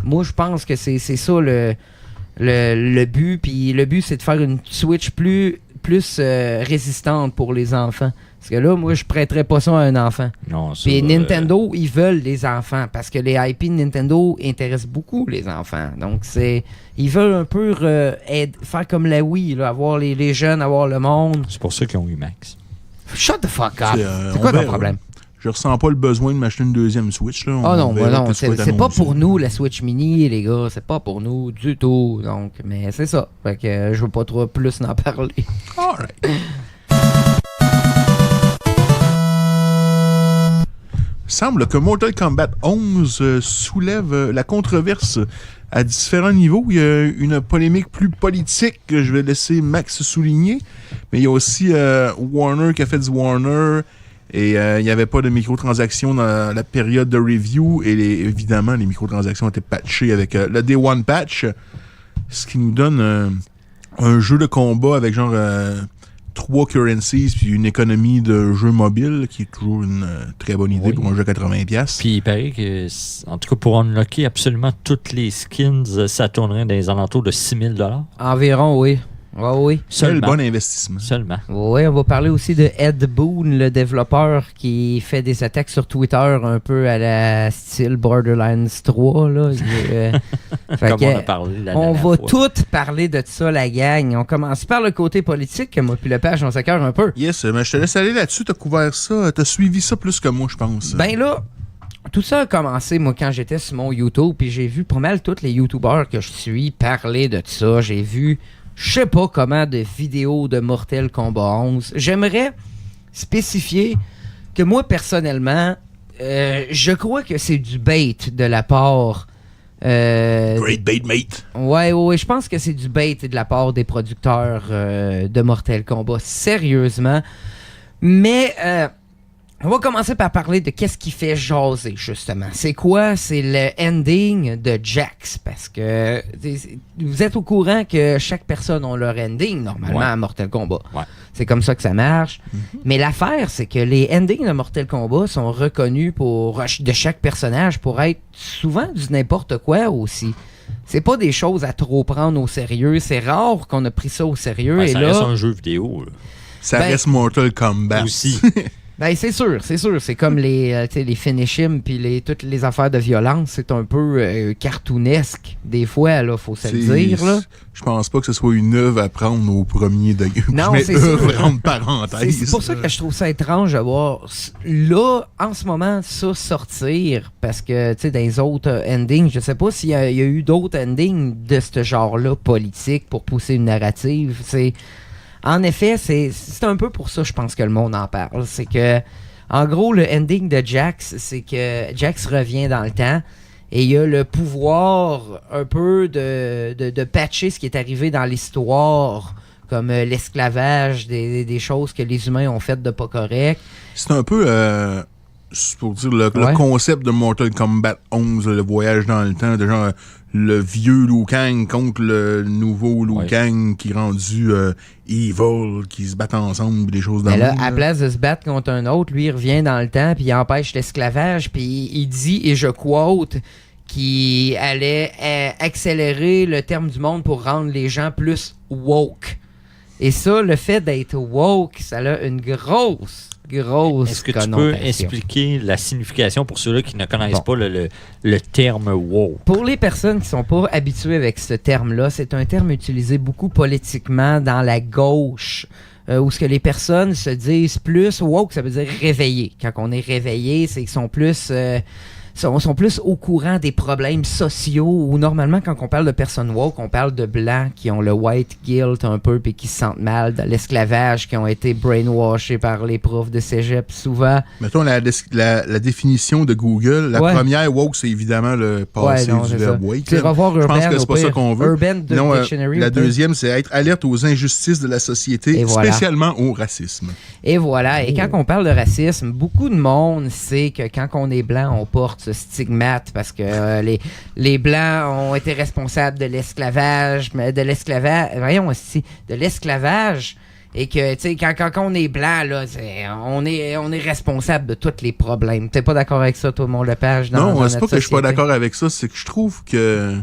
Moi, je pense que c'est ça le but. Puis le but, c'est de faire une Switch plus résistante pour les enfants. Parce que là, moi, je prêterais pas ça à un enfant. Non, ça, Puis Nintendo, ils veulent les enfants. Parce que les IP de Nintendo intéressent beaucoup les enfants. Donc, ils veulent un peu faire comme la Wii, là, avoir les jeunes, avoir le monde. c'est pour ça qu'ils ont eu Max. Shut the fuck up! C'est, C'est quoi on ton verra. problème? Je ressens pas le besoin de m'acheter une deuxième Switch. Là. Ah non, verra non, que ça va être c'est pas annoncé. pour nous la Switch Mini, les gars. C'est pas pour nous du tout. Donc, mais c'est ça. Fait que je veux pas trop plus en parler. Alright. Semble que Mortal Kombat 11 soulève la controverse à différents niveaux. Il y a une polémique plus politique que je vais laisser Max souligner. Mais il y a aussi Warner qui a fait du Warner. Et il n'y avait pas de microtransactions dans la période de review. Et évidemment, les microtransactions étaient patchées avec le Day One patch. Ce qui nous donne un jeu de combat avec genre 3 currencies puis une économie de jeu mobile qui est toujours une très bonne idée Oui. pour un jeu à 80$. Puis il paraît que, en tout cas, pour unlocker absolument toutes les skins, ça tournerait dans les alentours de 6 000 $. Environ, oui. Ouais, oui. Quel Seulement. bon investissement. Seulement. Oui, on va parler aussi de Ed Boon, le développeur qui fait des attaques sur Twitter un peu à la style Borderlands 3. Là. Fait Comme que, on a parlé la on dernière va fois. tout parler de ça, la gang. On commence par le côté politique, que moi puis le page, on s'écœure un peu. Yes, mais je te laisse aller là-dessus. T'as couvert ça. T'as suivi ça plus que moi, je pense. Ben là, tout ça a commencé, moi, quand j'étais sur mon YouTube, puis j'ai vu pas mal tous les YouTubers que je suis parler de ça. J'ai vu, je sais pas comment, de vidéos de Mortal Kombat 11. J'aimerais spécifier que moi, personnellement, je crois que c'est du bait de la part... Great bait, mate. Ouais, je pense que c'est du bait de la part des producteurs de Mortal Kombat, sérieusement. Mais on va commencer par parler de qu'est-ce qui fait jaser, justement. C'est quoi? C'est le ending de Jax, parce que vous êtes au courant que chaque personne a leur ending, normalement, Ouais. à Mortal Kombat. Ouais. C'est comme ça que ça marche. Mais l'affaire, c'est que les endings de Mortal Kombat sont reconnus de chaque personnage pour être souvent du n'importe quoi aussi. C'est pas des choses à trop prendre au sérieux. C'est rare qu'on a pris ça au sérieux. Ouais, et ça là, reste un jeu vidéo. Là. Ça Ben, reste Mortal Kombat. Aussi. ben c'est sûr. C'est comme les finishim puis toutes les affaires de violence. C'est un peu cartoonesque. Des fois, là, faut se le dire, là. Je pense pas que ce soit une œuvre à prendre au premier degré. Non, Je mets c'est œuvre sûr. entre parenthèses. C'est pour ça que je trouve ça étrange de voir là, en ce moment, ça sortir. Parce que, tu sais, dans les autres endings, je sais pas s'il y a eu d'autres endings de ce genre-là, politique, pour pousser une narrative. En effet, c'est un peu pour ça, je pense, que le monde en parle. C'est que, en gros, le ending de Jax, c'est que Jax revient dans le temps. Et il y a le pouvoir un peu de patcher ce qui est arrivé dans l'histoire, comme l'esclavage, des choses que les humains ont faites de pas correct. C'est un peu, c'est pour dire, le Ouais. concept de Mortal Kombat 11, le voyage dans le temps, de genre le vieux Liu Kang contre le nouveau Liu Ouais. Kang qui est rendu evil, qui se battent ensemble, des choses dans Mais le là, monde, à place de se battre contre un autre, lui, il revient dans le temps, puis il empêche l'esclavage, puis il dit, et je quote, qu'il allait accélérer le terme du monde pour rendre les gens plus woke. Et ça, le fait d'être woke, ça a une grosse Est-ce que tu peux connotation. expliquer la signification pour ceux-là qui ne connaissent Bon. pas le terme wow? Pour les personnes qui sont pas habituées avec ce terme-là, c'est un terme utilisé beaucoup politiquement dans la gauche, où ce que les personnes se disent plus woke, ça veut dire réveillé. Quand on est réveillé, c'est qu'ils sont plus sont plus au courant des problèmes sociaux, ou normalement, quand on parle de personnes woke, on parle de blancs qui ont le white guilt un peu, puis qui se sentent mal de l'esclavage, qui ont été brainwashés par les profs de cégep souvent. Mettons la définition de Google. La première, woke, c'est évidemment le passé du verbe wake. Tu vas voir Urban, je pense que c'est pas ça qu'on veut. Urban non, Dictionary. La deuxième, c'est être alerte aux injustices de la société, spécialement au racisme. Et voilà. Et quand on parle de racisme, beaucoup de monde sait que quand on est blanc, on porte ce stigmate parce que les Blancs ont été responsables de l'esclavage, et que, tu sais, quand on est blanc, là, on est responsable de tous les problèmes. T'es pas d'accord avec ça, toi, mon Lepage? Non, c'est pas que je suis pas d'accord avec ça, c'est que je trouve que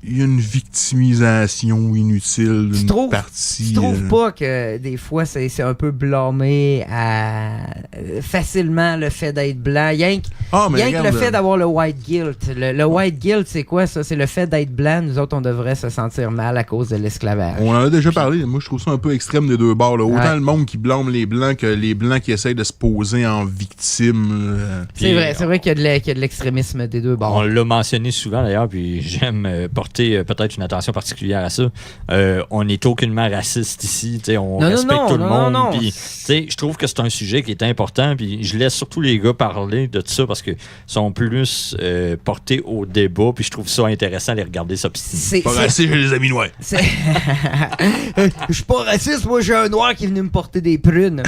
il y a une victimisation inutile d'une partie. Tu trouves pas que des fois c'est un peu blâmé facilement le fait d'être blanc? Rien que le fait d'avoir le white guilt. Le white guilt, c'est quoi ça? C'est le fait d'être blanc. Nous autres, on devrait se sentir mal à cause de l'esclavage. On en a déjà parlé. Moi, je trouve ça un peu extrême des deux bords. Là. Autant le monde qui blâme les blancs que les blancs qui essayent de se poser en victime. C'est vrai qu'il y a de l'extrémisme des deux bords. On l'a mentionné souvent d'ailleurs, puis j'aime porter peut-être une attention particulière à ça. On n'est aucunement raciste ici. On respecte tout le monde. Je trouve que c'est un sujet qui est important. Puis je laisse surtout les gars parler de ça parce qu'ils sont plus portés au débat. Puis je trouve ça intéressant de les regarder s'obstiner. Pas raciste, j'ai des amis noirs. Je suis pas raciste. Moi, j'ai un noir qui est venu me porter des prunes.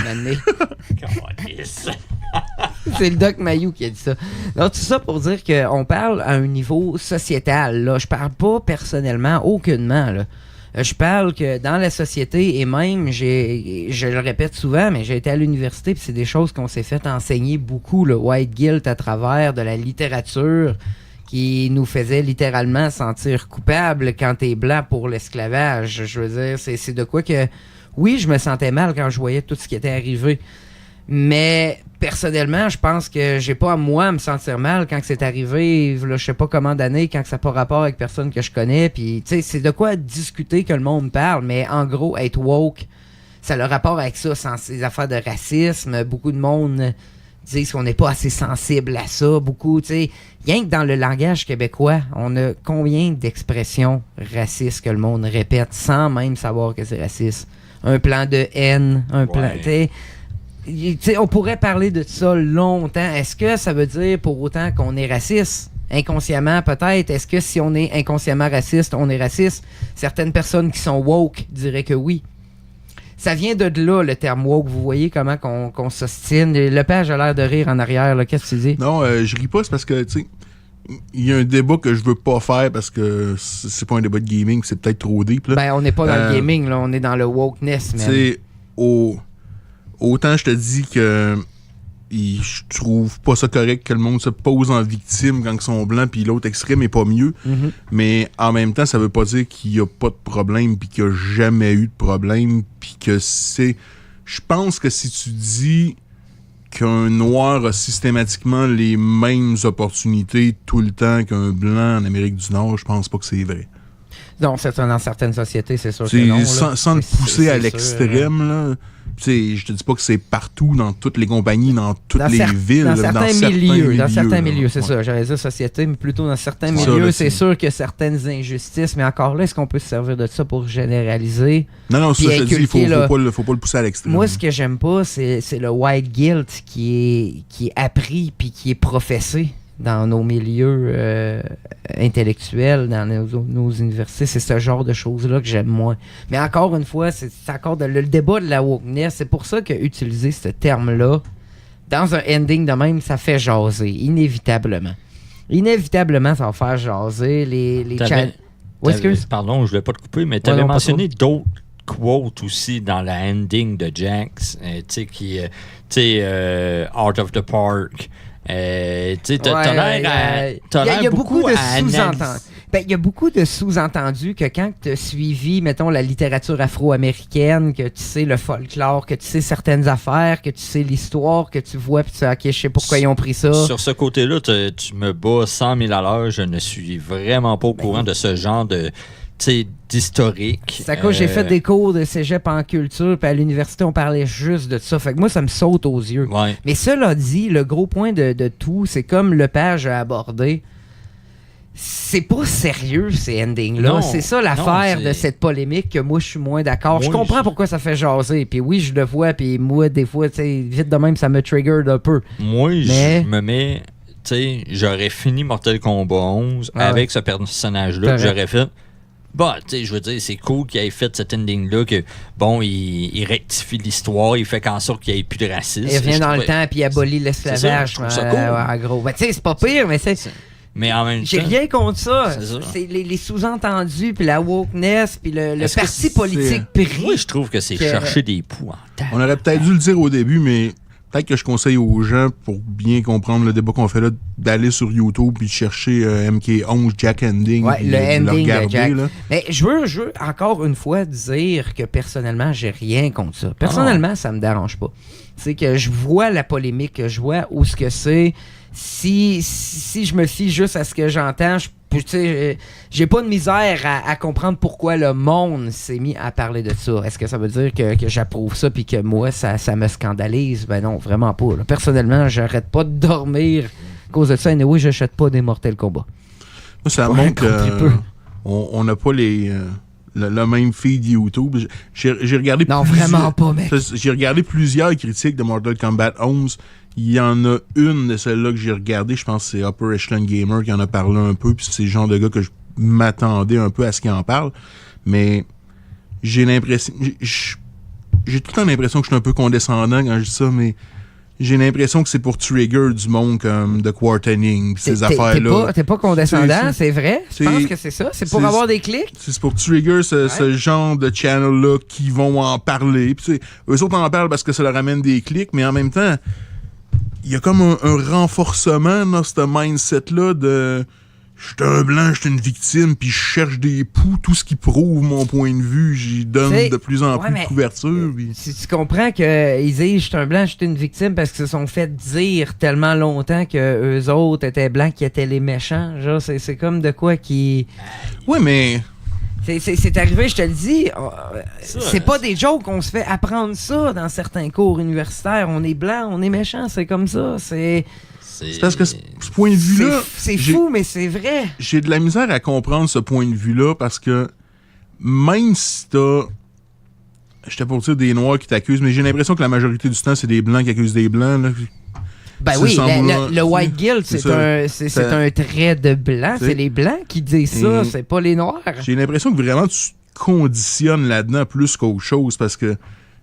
C'est le Doc Mayou qui a dit ça. Donc, tout ça pour dire qu'on parle à un niveau sociétal. Là. Je parle pas personnellement, aucunement. Là. Je parle que dans la société, et même, je le répète souvent, mais j'ai été à l'université, puis c'est des choses qu'on s'est fait enseigner beaucoup, le white guilt, à travers de la littérature qui nous faisait littéralement sentir coupables quand t'es blanc pour l'esclavage. Je veux dire, c'est de quoi que... Oui, je me sentais mal quand je voyais tout ce qui était arrivé. Mais personnellement, je pense que j'ai pas à moi à me sentir mal quand c'est arrivé, là, je sais pas comment d'années, quand ça n'a pas rapport avec personne que je connais. Puis, tu sais, c'est de quoi discuter que le monde parle, mais en gros, être woke, ça a le rapport avec ça, sans ces affaires de racisme. Beaucoup de monde disent qu'on n'est pas assez sensible à ça. Beaucoup, tu sais, rien que dans le langage québécois, on a combien d'expressions racistes que le monde répète sans même savoir que c'est raciste? Un plan de haine, un plan, t'sais, on pourrait parler de ça longtemps. Est-ce que ça veut dire pour autant qu'on est raciste? Inconsciemment, peut-être. Est-ce que si on est inconsciemment raciste, on est raciste? Certaines personnes qui sont woke diraient que oui. Ça vient de là, le terme woke. Vous voyez comment qu'on s'ostine. Lepage a l'air de rire en arrière. Là. Qu'est-ce que tu dis? Non, je ris pas. C'est parce que, tu sais, il y a un débat que je veux pas faire parce que c'est pas un débat de gaming, c'est peut-être trop deep. Là. Ben, on n'est pas dans le gaming, là. On est dans le wokeness, man. Tu sais, autant je te dis que je trouve pas ça correct que le monde se pose en victime quand ils sont blancs puis l'autre extrême est pas mieux. Mm-hmm. Mais en même temps, ça veut pas dire qu'il y a pas de problème puis qu'il y a jamais eu de problème puis que c'est... Je pense que si tu dis qu'un noir a systématiquement les mêmes opportunités tout le temps qu'un blanc en Amérique du Nord, je pense pas que c'est vrai. Non, dans certaines sociétés, c'est sûr que non. Sans le pousser à l'extrême, là. Je te dis pas que c'est partout, dans toutes les compagnies, dans toutes les villes. Dans certains milieux, c'est ça. J'allais dire société, mais plutôt dans certains milieux, c'est sûr qu'il y a certaines injustices. Mais encore là, est-ce qu'on peut se servir de ça pour généraliser? Non, ça, je te dis, il faut pas le pousser à l'extrême. Moi, ce que j'aime pas, c'est le white guilt qui est appris puis qui est professé dans nos milieux intellectuels, dans nos universités. C'est ce genre de choses-là que j'aime moins. Mais encore une fois, c'est encore le débat de la wokeness. C'est pour ça qu'utiliser ce terme-là dans un ending de même, ça fait jaser, inévitablement. Inévitablement, ça va faire jaser les Pardon, je voulais pas te couper, mais tu avais mentionné d'autres quotes aussi dans la ending de Jax, qui Art of the Park. Il y a beaucoup de sous-entendus. Il y a beaucoup de sous-entendus que quand tu as suivi, mettons, la littérature afro-américaine, que tu sais le folklore, que tu sais certaines affaires, que tu sais l'histoire, que tu vois, puis tu sais, ok, je sais pourquoi ils ont pris ça. Sur ce côté-là, tu me bats 100 000 à l'heure. Je ne suis vraiment pas au courant de ce genre de d'historique. C'est à cause j'ai fait des cours de cégep en culture, puis à l'université, on parlait juste de ça. Fait que moi, ça me saute aux yeux. Ouais. Mais cela dit, le gros point de tout, c'est comme Lepage a abordé. C'est pas sérieux, ces endings-là. Non, c'est ça l'affaire non, de cette polémique que moi, je suis moins d'accord. Je Moi, comprends pourquoi ça fait jaser. Puis oui, je le vois. Puis moi, des fois, tu sais, vite de même, ça me trigger un peu. Moi, Mais- je me mets... Tu sais, j'aurais fini Mortal Kombat 11 Ah avec ouais. ce personnage-là. Puis j'aurais fait... Bah, tu sais, je veux dire, c'est cool qu'il ait fait cet ending-là, que, bon, il rectifie l'histoire, il fait qu'en sorte qu'il n'y ait plus de racisme. Il revient Je dans le trouvais- temps, puis il abolit l'esclavage. je trouve ça cool. En gros. Ben, tu sais, c'est pas pire, mais c'est... Mais en même temps... J'ai rien contre ça. C'est ça. C'est les sous-entendus, puis la wokeness, puis le Est-ce que parti c'est- politique Moi, pris. je trouve que c'est que- chercher des poux en temps. On aurait peut-être dû le dire au début, mais peut-être que je conseille aux gens, pour bien comprendre le débat qu'on fait là, d'aller sur YouTube et de chercher MK11 Jack Ending. Ouais, puis le de ending de regarder, Jack. là. Mais je veux encore une fois dire que personnellement, j'ai rien contre ça. Personnellement, ça me dérange pas. C'est que je vois la polémique, que je vois où ce que c'est. Si je me fie juste à ce que j'entends, tu sais, j'ai pas de misère à comprendre pourquoi le monde s'est mis à parler de ça. Est-ce que ça veut dire que j'approuve ça puis que moi, ça me scandalise? Ben non, vraiment pas. Là. Personnellement, j'arrête pas de dormir à cause de ça. Et oui, j'achète pas des Mortal Kombat. Moi, ça Pas montre un peu. qu'on n'a pas le même feed YouTube. J'ai regardé Non, plusieurs- vraiment pas, mec. J'ai regardé plusieurs critiques de Mortal Kombat 11. Il y en a une de celles-là que j'ai regardé. Je pense que c'est Upper Echelon Gamer qui en a parlé un peu. Puis c'est le genre de gars que je m'attendais un peu à ce qu'il en parle. Mais j'ai l'impression... J'ai tout le temps l'impression que je suis un peu condescendant quand je dis ça, mais j'ai l'impression que c'est pour trigger du monde comme The Quartening, pis ces affaires-là. T'es pas condescendant, c'est vrai? Je c'est- pense que c'est ça. C'est pour c'est- avoir des clics? C'est pour trigger ce genre de channel-là qui vont en parler. Puis, tu sais, eux autres en parlent parce que ça leur amène des clics, mais en même temps, il y a comme un renforcement dans ce mindset-là de je suis un blanc, je suis une victime, puis je cherche des poux, tout ce qui prouve mon point de vue, j'y donne T'sais, de plus en ouais, plus mais- de couverture. Puis- Si tu comprends qu'ils disent je suis un blanc, je suis une victime parce qu'ils se sont fait dire tellement longtemps que eux autres étaient blancs qui étaient les méchants. Genre, c'est comme de quoi qui. Ouais, mais C'est arrivé, je te le dis. Ça, C'est pas des jokes, on se fait apprendre ça dans certains cours universitaires. On est blanc, on est méchant, c'est comme ça. C'est c'est parce que ce point de vue-là, c'est j'ai- fou, mais c'est vrai. j'ai de la misère à comprendre ce point de vue-là parce que même si t'as. J'étais pour dire des Noirs qui t'accusent, mais j'ai l'impression que la majorité du temps, c'est des Blancs qui accusent des Blancs. Là. Ben C'est oui, sans vouloir- le white guilt, c'est c'est ça. un trait de blanc. C'est- C'est les blancs qui disent ça, Et- c'est pas les noirs. J'ai l'impression que vraiment tu te conditionnes là-dedans plus qu'autre chose parce que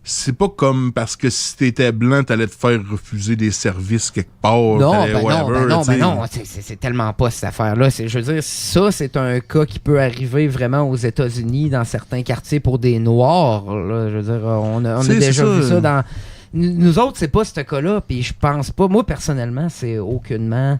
c'est pas comme parce que si t'étais blanc, t'allais te faire refuser des services quelque part. Non, t'allais ben non, whatever, ben non, tu sais. ben non. C'est tellement pas cette affaire-là. Je veux dire, ça, c'est un cas qui peut arriver vraiment aux États-Unis, dans certains quartiers pour des Noirs. Là. Je veux dire, on a C'est déjà ça. vu ça dans. Nous autres, c'est pas ce cas-là, puis je pense pas. Moi, personnellement, c'est aucunement.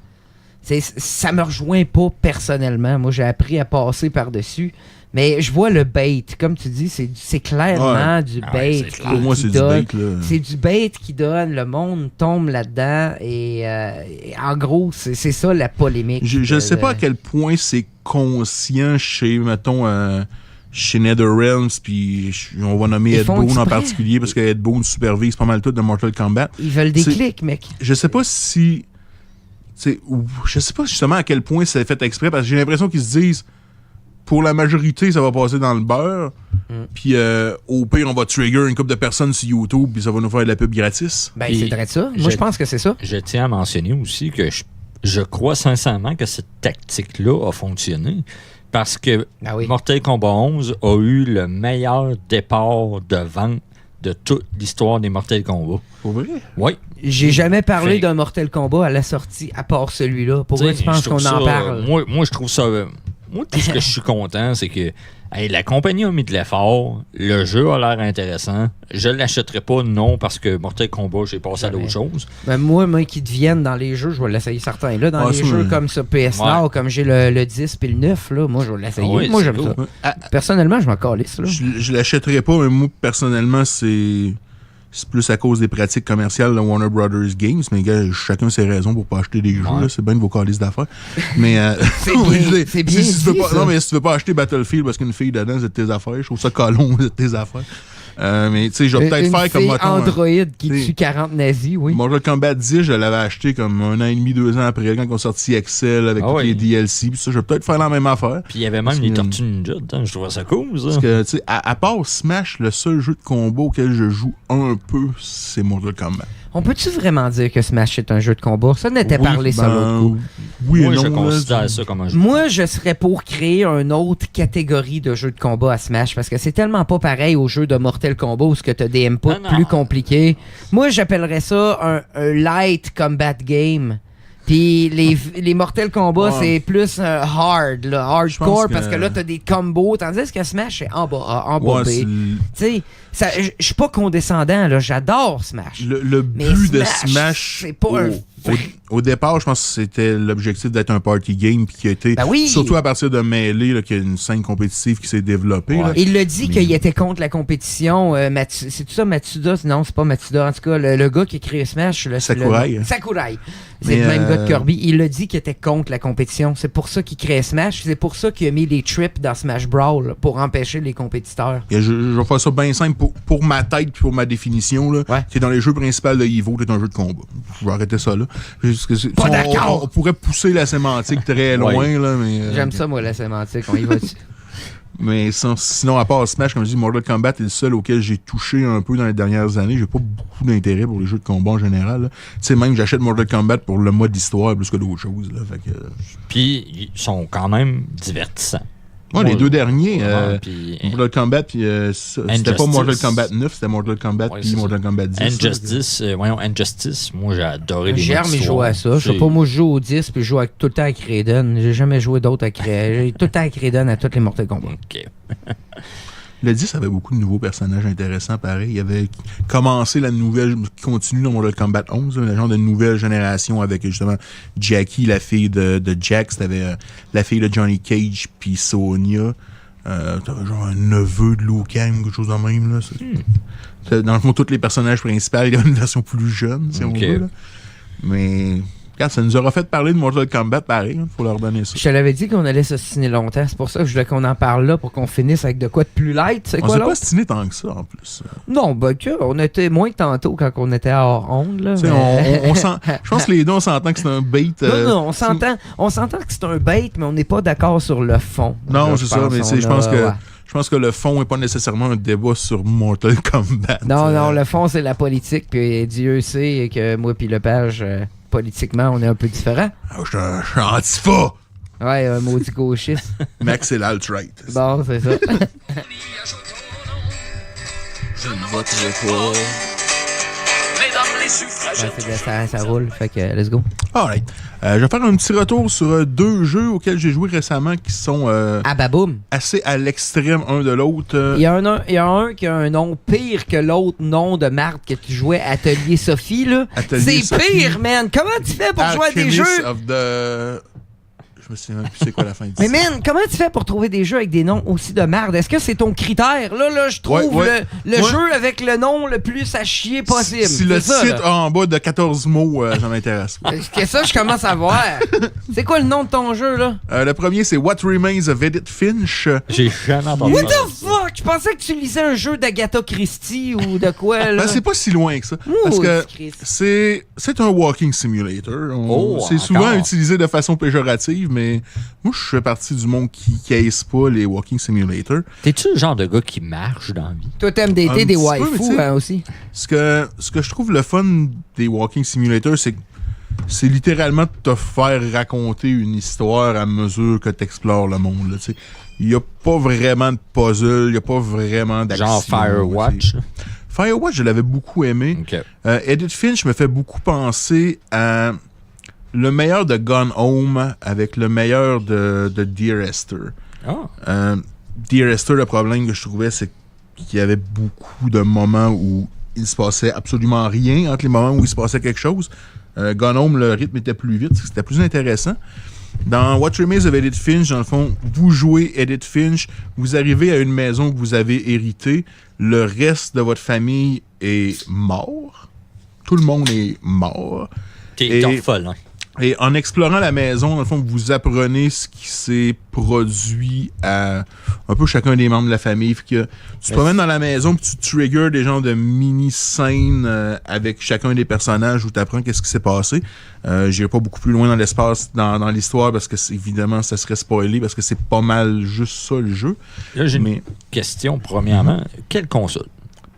Ça me rejoint pas personnellement. Moi, j'ai appris à passer par-dessus. Mais je vois le bait. Comme tu dis, c'est clairement du Ah ouais, bait. c'est clair. Pour moi, qui c'est du donne- bait, là. c'est du bait qui donne, le monde tombe là-dedans et en gros, c'est ça la polémique. Je sais pas à quel point c'est conscient chez, mettons, chez NetherRealms, puis on va nommer Ils Ed font Boon en exprès. particulier, parce que Ed Boon supervise pas mal tout de Mortal Kombat. Ils veulent des c'est- clics, mec. Je sais pas si... Je sais pas justement à quel point c'est fait exprès, parce que j'ai l'impression qu'ils se disent, pour la majorité, ça va passer dans le beurre, puis au pire, on va trigger une couple de personnes sur YouTube, puis ça va nous faire de la pub gratis. Ben, Puis, c'est vrai de ça. Moi, je pense que c'est ça. Je tiens à mentionner aussi que je crois sincèrement que cette tactique-là a fonctionné parce que Ah oui. Mortal Kombat 11 a eu le meilleur départ de vente de toute l'histoire des Mortal Kombat. Pour vrai? Oui. J'ai jamais parlé Fait- d'un Mortal Kombat à la sortie, à part celui-là. Pourquoi tu penses qu'on en parle? Moi, je trouve ça... Moi, tout ce que je suis content, c'est que la compagnie a mis de l'effort, le jeu a l'air intéressant. Je l'achèterai pas, non, parce que Mortal Kombat, j'ai passé à d'autres choses. Ben, moi, qui deviennent dans les jeux, je vais l'essayer certains. Là, dans Ah, les ça, jeux ouais. comme ça, PS Now, comme j'ai le 10 puis le 9, là, moi, je vais l'essayer. Ah oui, moi, c'est j'aime cool. ça. Personnellement, je m'en calisse. Là. Je l'achèterais pas, mais moi, personnellement, c'est c'est plus à cause des pratiques commerciales de Warner Brothers Games, mais gars, chacun ses raisons pour pas acheter des jeux, là, c'est bien de vos calices d'affaires. Mais c'est bien si tu veux pas, ça. non, mais si tu veux pas acheter Battlefield parce qu'une fille dedans, c'est de tes affaires, je trouve ça colon, c'est de tes affaires. Mais tu sais, je vais peut-être Une faire comme fille mettons, Android qui t'sais, tue 40 nazis, oui. Mortal Kombat 10, je l'avais acheté comme 1 an et demi, 2 ans après, quand ils ont sorti Excel avec tous les DLC. Puis ça, je vais peut-être faire la même affaire. Puis il y avait même les Tortues Ninja dedans. Je trouvais ça cool, ça. Parce que, tu sais, à part Smash, le seul jeu de combat auquel je joue un peu, c'est Mortal Kombat. On peut-tu vraiment dire que Smash est un jeu de combat? Ça n'était parlé sur l'autre coup. Oui, moi, non, je considère ça comme un jeu. Moi, je serais pour créer une autre catégorie de jeux de combat à Smash parce que c'est tellement pas pareil aux jeux de Mortal Kombat où tu as des inputs plus compliqués. Moi, j'appellerais ça un light combat game. Puis les Mortal Kombat, c'est plus hard, là, hardcore, parce que là, t'as des combos, tandis que Smash, c'est embobé. Tu sais, je suis pas condescendant, là, j'adore Smash. Le but de Smash, c'est pas au départ, je pense que c'était l'objectif d'être un party game, puis qui a été, surtout à partir de Melee, là, qu'il y a une scène compétitive qui s'est développée. Là. Il l'a dit qu'il était contre la compétition. C'est-tu ça, Matsuda? Non, c'est pas Matsuda. En tout cas, le gars qui a créé Smash, Sakurai. Sakurai. C'est le même gars de Kirby. Il l'a dit qu'il était contre la compétition. C'est pour ça qu'il crée Smash. C'est pour ça qu'il a mis les trips dans Smash Brawl, pour empêcher les compétiteurs. Et je vais faire ça bien simple pour ma tête et pour ma définition. Là. C'est dans les jeux principaux de Evo, c'est un jeu de combat. Je vais arrêter ça là. Pas d'accord! On pourrait pousser la sémantique très loin. Là, mais, j'aime ça, moi, la sémantique. On y va dessus. Mais sinon, à part Smash, comme je dis, Mortal Kombat est le seul auquel j'ai touché un peu dans les dernières années. J'ai pas beaucoup d'intérêt pour les jeux de combat en général. Tu sais, même j'achète Mortal Kombat pour le mode histoire plus que d'autres choses. Là. Fait que, puis, ils sont quand même divertissants. Ouais, les deux derniers, Mortal Kombat, puis c'était pas Mortal Kombat 9, c'était Mortal Kombat puis Mortal Kombat 10. Injustice, moi j'ai adoré les J'ai joué à ça. Je sais pas, moi je joue au 10 puis je joue tout le temps à Raiden. J'ai jamais joué d'autres à Raiden. J'ai tout le temps à Raiden à tous les Mortal Kombat. OK. Le 10 avait beaucoup de nouveaux personnages intéressants, pareil. Il avait commencé la nouvelle, qui continue dans Mortal Kombat 11, la genre de nouvelle génération avec justement Jackie, la fille de Jax, t'avais la fille de Johnny Cage, puis Sonya. T'avais genre un neveu de Liu Kang, quelque chose de même. Là. Dans le fond, tous les personnages principaux, il y a une version plus jeune, si on veut. Là. Mais... ça nous aura fait parler de Mortal Kombat, pareil, faut leur donner ça. Je te l'avais dit qu'on allait s'ostiner longtemps, c'est pour ça que je voulais qu'on en parle là, pour qu'on finisse avec de quoi de plus light. C'est quoi on s'est pas ostiné tant que ça, en plus. Non, on était moins que tantôt quand on était hors onde. Là, mais... je pense que les deux, on s'entend que c'est un bait. Non, on s'entend que c'est un bait, mais on n'est pas d'accord sur le fond. Non, c'est ça, mais je pense que... Je pense que le fond n'est pas nécessairement un débat sur Mortal Kombat. Non, le fond, c'est la politique, puis Dieu sait que moi puis Lepage... politiquement, on est un peu différents. Je suis antifa! Ouais, un maudit gauchiste. Max, c'est l'alt-right. Bon, c'est ça. Je ne voterai pas. Ça roule, fait que let's go. Alright. Je vais faire un petit retour sur deux jeux auxquels j'ai joué récemment qui sont assez à l'extrême un de l'autre. Il y a un qui a un nom pire que l'autre nom de marde que tu jouais, Atelier Sophie. Là. C'est pire, man! Comment tu fais pour jouer à des jeux? Je me souviens même plus c'est quoi la fin de ça. Mais man, comment tu fais pour trouver des jeux avec des noms aussi de merde? Est-ce que c'est ton critère? Là, je trouve le jeu avec le nom le plus à chier possible. Si le titre en bas de 14 mots, ça m'intéresse. C'est ça, je commence à voir. C'est quoi le nom de ton jeu, là? Le premier, c'est What Remains of Edith Finch. J'ai jamais entendu. What the fuck? Je pensais que tu lisais un jeu d'Agatha Christie ou de quoi, là. C'est pas si loin que ça. Parce que c'est un walking simulator. C'est souvent utilisé de façon péjorative, mais moi, je fais partie du monde qui caisse pas les walking simulators. T'es-tu le genre de gars qui marche dans la vie? Toi, t'aimes dater des waifus aussi? Ce que je trouve le fun des walking simulators, c'est littéralement de te faire raconter une histoire à mesure que tu explores le monde. Il n'y a pas vraiment de puzzle, il n'y a pas vraiment d'action. Genre Firewatch? Firewatch, je l'avais beaucoup aimé. Okay. Edith Finch me fait beaucoup penser à le meilleur de Gone Home avec le meilleur de Dear Esther. Dear Esther, le problème que je trouvais, c'est qu'il y avait beaucoup de moments où il se passait absolument rien entre les moments où il se passait quelque chose. Gone Home, le rythme était plus vite, c'était plus intéressant. Dans What Remains of Edith Finch, dans le fond, vous jouez Edith Finch, vous arrivez à une maison que vous avez héritée, le reste de votre famille est mort. Tout le monde est mort. T'es orphelin. Et en explorant la maison, dans le fond, vous apprenez ce qui s'est produit à un peu chacun des membres de la famille. Fait que tu te promènes dans la maison puis tu triggers des genres de mini-scènes avec chacun des personnages où tu apprends qu'est-ce qui s'est passé. J'irai pas beaucoup plus loin dans l'espace, dans l'histoire, parce que évidemment, ça serait spoilé, parce que c'est pas mal juste ça, le jeu. Là, j'ai une question, premièrement. Quelle console?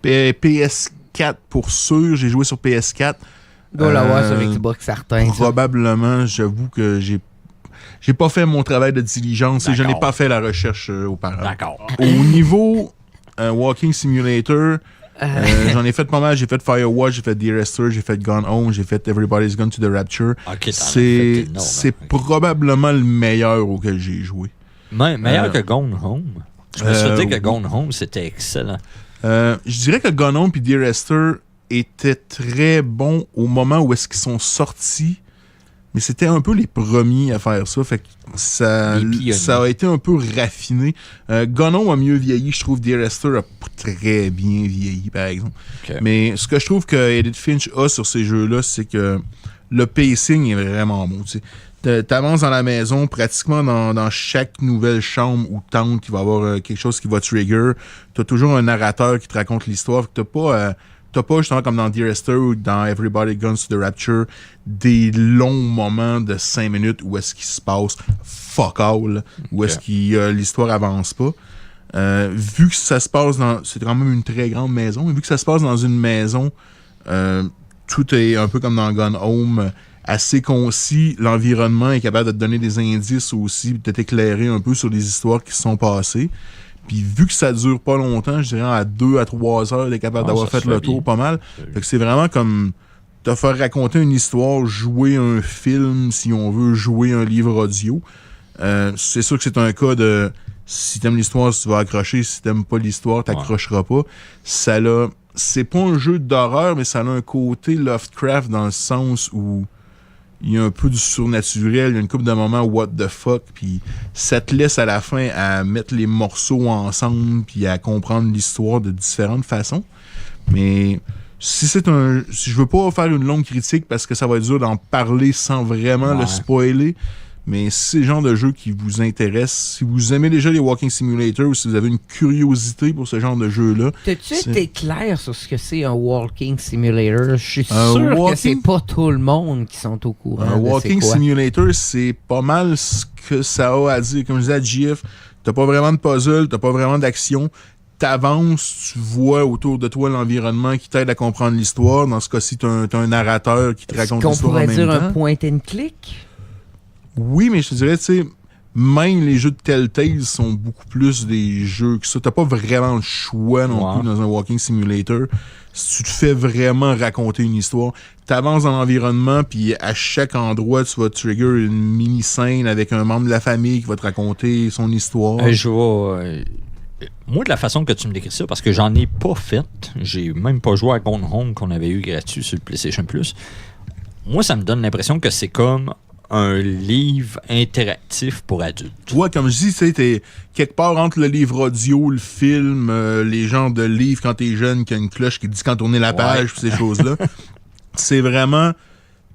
PS4 pour sûr. J'ai joué sur PS4. Doit l'avoir sur Xbox certain. Probablement, j'avoue que j'ai pas fait mon travail de diligence et je n'ai pas fait la recherche auparavant. D'accord. Au niveau Walking Simulator, j'en ai fait pas mal. J'ai fait Firewatch, j'ai fait Dear Esther, j'ai fait Gone Home, j'ai fait Everybody's Gone to the Rapture. Okay, c'est probablement le meilleur auquel j'ai joué. Meilleur que Gone Home? Je me suis dit que Gone Home, c'était excellent. Je dirais que Gone Home et Dear Esther étaient très bons au moment où est-ce qu'ils sont sortis, mais c'était un peu les premiers à faire ça, fait que ça a été un peu raffiné. Gone Home a mieux vieilli, je trouve. Dear Esther a pas très bien vieilli, par exemple. Okay. Mais ce que je trouve que Edith Finch a sur ces jeux-là, c'est que le pacing est vraiment bon. T'avances dans la maison, pratiquement dans chaque nouvelle chambre ou tente, il va y avoir quelque chose qui va trigger. T'as toujours un narrateur qui te raconte l'histoire, t'as pas justement comme dans Dear Esther ou dans Everybody Guns to the Rapture des longs moments de 5 minutes où est-ce qu'il se passe fuck all, où est-ce que l'histoire avance pas. Vu que ça se passe c'est quand même une très grande maison, et vu que ça se passe dans une maison, tout est un peu comme dans Gone Home, assez concis. L'environnement est capable de te donner des indices aussi, de t'éclairer un peu sur les histoires qui se sont passées. Puis vu que ça dure pas longtemps, je dirais à 2 à 3 heures, t'es capable d'avoir fait le tour pas mal. Fait que c'est vraiment comme te faire raconter une histoire, jouer un film, si on veut, jouer un livre audio. C'est sûr que c'est un cas de si t'aimes l'histoire, tu vas accrocher. Si t'aimes pas l'histoire, t'accrocheras pas. C'est pas un jeu d'horreur, mais ça a un côté Lovecraft dans le sens où il y a un peu du surnaturel, il y a une couple de moments what the fuck, puis ça te laisse à la fin à mettre les morceaux ensemble puis à comprendre l'histoire de différentes façons. Mais si je veux pas faire une longue critique parce que ça va être dur d'en parler sans vraiment le spoiler, mais si c'est le genre de jeu qui vous intéresse, si vous aimez déjà les Walking Simulator ou si vous avez une curiosité pour ce genre de jeu-là... T'as-tu été clair sur ce que c'est un Walking Simulator? Je suis sûr que c'est pas tout le monde qui sont au courant. Un Walking Simulator, c'est pas mal ce que ça a à dire. Comme je disais à GF, t'as pas vraiment de puzzle, t'as pas vraiment d'action. T'avances, tu vois autour de toi l'environnement qui t'aide à comprendre l'histoire. Dans ce cas-ci, t'as un narrateur qui te raconte l'histoire en même temps. Est-ce qu'on pourrait dire un point and click? Oui, mais je te dirais, tu sais, même les jeux de Telltale sont beaucoup plus des jeux que ça. T'as pas vraiment le choix non plus dans un Walking Simulator. Si tu te fais vraiment raconter une histoire, t'avances dans l'environnement, puis à chaque endroit, tu vas trigger une mini-scène avec un membre de la famille qui va te raconter son histoire. Moi, de la façon que tu me décris ça, parce que j'en ai pas fait, j'ai même pas joué à Gone Home qu'on avait eu gratuit sur le PlayStation Plus. Moi, ça me donne l'impression que c'est comme un livre interactif pour adultes. Ouais, comme je dis, t'es quelque part entre le livre audio, le film, les genres de livres quand t'es jeune, qu'il y a une cloche qui dit quand tourner la page, ces choses-là. C'est vraiment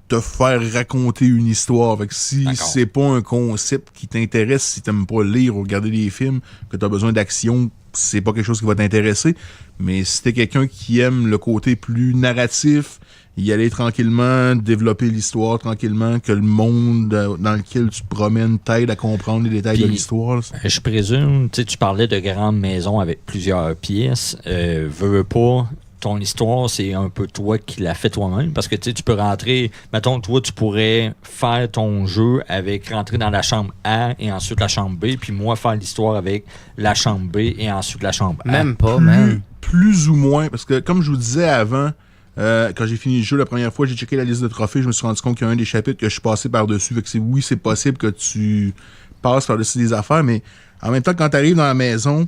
te faire raconter une histoire. Fait que si c'est pas un concept qui t'intéresse, si t'aimes pas lire ou regarder des films, que t'as besoin d'action, c'est pas quelque chose qui va t'intéresser. Mais si t'es quelqu'un qui aime le côté plus narratif, y aller tranquillement, développer l'histoire tranquillement, que le monde dans lequel tu te promènes t'aide à comprendre les détails de l'histoire. Je présume, tu parlais de grandes maisons avec plusieurs pièces. Veux pas, ton histoire, c'est un peu toi qui l'as fait toi-même, parce que tu peux rentrer, mettons, toi, tu pourrais faire ton jeu avec rentrer dans la chambre A et ensuite la chambre B, puis moi, faire l'histoire avec la chambre B et ensuite la chambre A. Même pas, man. Plus ou moins, parce que comme je vous disais avant, quand j'ai fini le jeu la première fois, j'ai checké la liste de trophées, je me suis rendu compte qu'il y a un des chapitres que je suis passé par-dessus. Fait que c'est possible que tu passes par-dessus des affaires, mais en même temps, quand tu arrives dans la maison,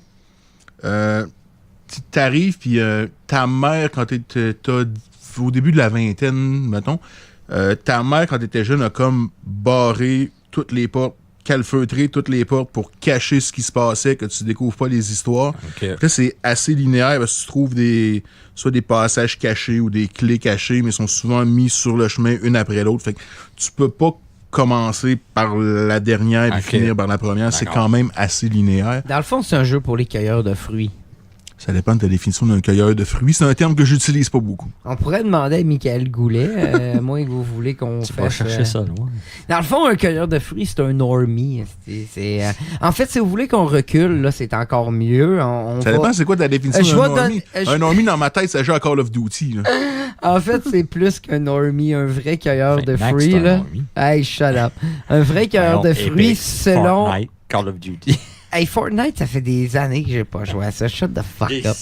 tu arrives, puis ta mère, quand t'as au début de la vingtaine, mettons, ta mère, quand t'étais jeune, a comme barré toutes les portes, calfeutrer toutes les portes pour cacher ce qui se passait, que tu découvres pas les histoires. OK. Là, c'est assez linéaire parce que tu trouves soit des passages cachés ou des clés cachées, mais ils sont souvent mis sur le chemin une après l'autre. Fait que tu peux pas commencer par la dernière et finir par la première. C'est quand même assez linéaire. Dans le fond, c'est un jeu pour les cueilleurs de fruits. Ça dépend de ta définition d'un cueilleur de fruits. C'est un terme que j'utilise pas beaucoup. On pourrait demander à Michael Goulet, à moins que vous voulez qu'on Tu vas fasse... chercher ça, loin. Dans le fond, un cueilleur de fruits, c'est un normie. En fait, si vous voulez qu'on recule, là, c'est encore mieux. Ça dépend, c'est quoi ta définition Je d'un vais normie? donner- Un normie, dans ma tête, ça joue à Call of Duty. Là. En fait, c'est plus qu'un normie, un vrai cueilleur de Max, fruits. c'est un Là. normie. Hey, shut up. Un vrai cueilleur de Voyons, fruits Epic, selon... Fortnite, Call of Duty. Hey, Fortnite, ça fait des années que j'ai pas joué à ça. Shut the fuck up.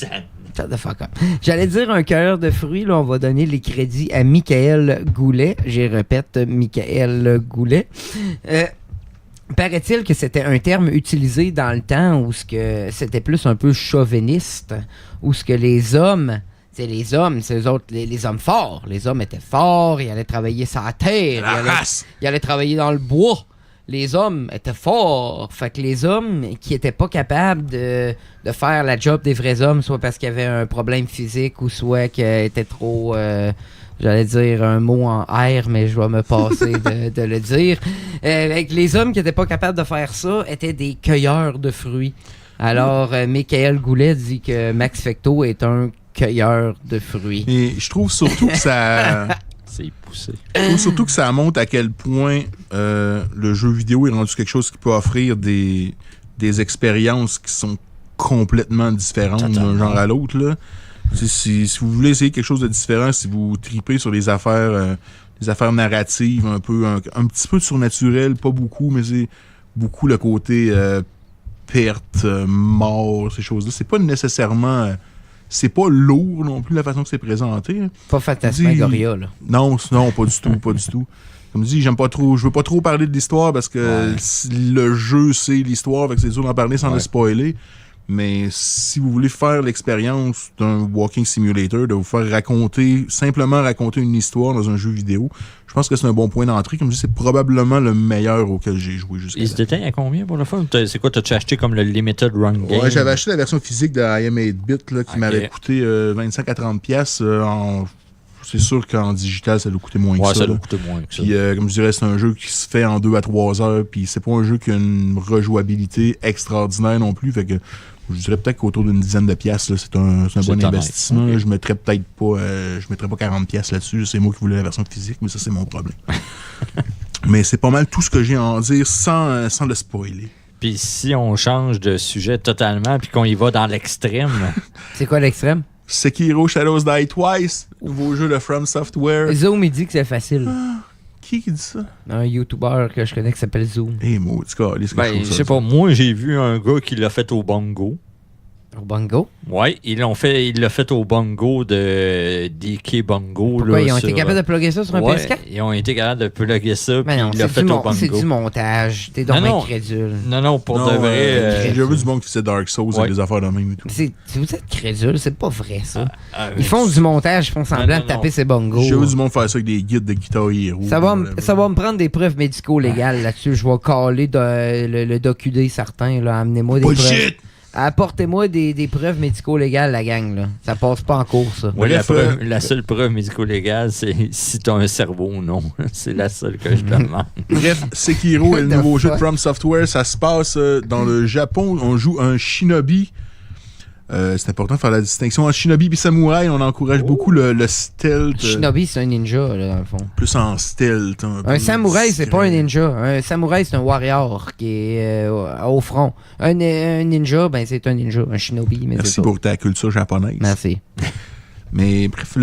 Shut the fuck up. J'allais dire un cueilleur de fruits, là, on va donner les crédits à Michael Goulet. Je répète, Michael Goulet. Paraît-il que c'était un terme utilisé dans le temps où c'était plus un peu chauviniste, où ce que les hommes... C'est les hommes, c'est eux autres, les hommes forts. Les hommes étaient forts, ils allaient travailler sur la terre, ils allaient travailler dans le bois. Les hommes étaient forts. Fait que les hommes qui étaient pas capables de faire la job des vrais hommes, soit parce qu'il y avait un problème physique ou soit qu'ils étaient trop... j'allais dire un mot en R, mais je vais me passer de le dire. Les hommes qui étaient pas capables de faire ça étaient des cueilleurs de fruits. Alors, Michael Goulet dit que Max Fecto est un cueilleur de fruits. Et je trouve surtout que ça... C'est poussé. Je trouve surtout que ça montre à quel point le jeu vidéo est rendu quelque chose qui peut offrir des expériences qui sont complètement différentes d'un genre à l'autre. Là. Si vous voulez essayer quelque chose de différent, si vous tripez sur les affaires narratives, un petit peu de surnaturel, pas beaucoup, mais c'est beaucoup le côté perte, mort, ces choses-là. C'est pas nécessairement... c'est pas lourd non plus la façon que c'est présenté. Pas Fantasmagoria, là. Non, pas du tout, pas du tout. Comme je dis, je veux pas trop parler de l'histoire parce que le jeu, c'est l'histoire, fait que c'est dur d'en parler sans le spoiler. Mais si vous voulez faire l'expérience d'un walking simulator, de vous faire simplement raconter une histoire dans un jeu vidéo, je pense que c'est un bon point d'entrée. Comme je dis, c'est probablement le meilleur auquel j'ai joué jusqu'à Il se détaille à combien pour le fun? C'est quoi, t'as acheté comme le Limited Run Game? Ouais, j'avais acheté la version physique de I Am 8-Bit là, qui m'avait coûté 25 à 30 pièces. C'est sûr qu'en digital, ça doit coûter moins que ça. Ouais, ça doit coûter moins que ça. Puis, comme je dirais, c'est un jeu qui se fait en 2 à 3 heures. Puis, c'est pas un jeu qui a une rejouabilité extraordinaire non plus. Fait que je dirais peut-être qu'autour d'une dizaine de pièces, c'est un bon investissement. Okay. Je mettrais peut-être pas, je mettrais pas 40 pièces là-dessus. C'est moi qui voulais la version physique, mais ça, c'est mon problème. Mais c'est pas mal tout ce que j'ai à en dire sans le spoiler. Puis si on change de sujet totalement puis qu'on y va dans l'extrême... C'est quoi l'extrême? Sekiro Shadows Die Twice, nouveau jeu de From Software. Zoom, il dit que c'est facile. Qui dit ça? Un YouTuber que je connais qui s'appelle Zoom. Maudit câlisse, Ben, je sais pas, moi j'ai vu un gars qui l'a fait au bongo. Au bongo? Ouais, il l'a fait au bongo de DK Bongo. Pourquoi là, ils ont été capables de plugger ça sur un PS4? Ils ont été capables de plugger ça, puis Mais non, il l'a fait au bongo. c'est du montage. T'es donc Non, incrédule. Non, pour de vrai... J'ai déjà vu du monde qui faisait Dark Souls avec des affaires de même et tout. Si vous êtes crédule, c'est pas vrai, ça. Ils Ils font du montage, ils font semblant de taper ses bongos. J'ai vu du monde faire ça avec des guides de Guitar Hero. Ça va me prendre des preuves médico-légales là-dessus. Je vais caler le docu-D certain. Là. Amenez-moi des preuves. Bullshit! Apportez-moi des preuves médico-légales, la gang. Là. Ça passe pas en cours, ça. Ouais, la seule preuve médico-légale, c'est si t'as un cerveau ou non. C'est la seule que je demande. Bref, Sekiro est le nouveau jeu de From Software. Ça se passe dans le Japon. On joue un shinobi. C'est important de faire la distinction entre shinobi et samouraï. On encourage beaucoup le stealth. Shinobi, c'est un ninja, là, dans le fond. Plus en stealth. Un samouraï, c'est pas un ninja. Un samouraï, c'est un warrior qui est au front. Un ninja, ben c'est un ninja. Un shinobi, mais Merci pour ta culture japonaise. Merci. Mais bref,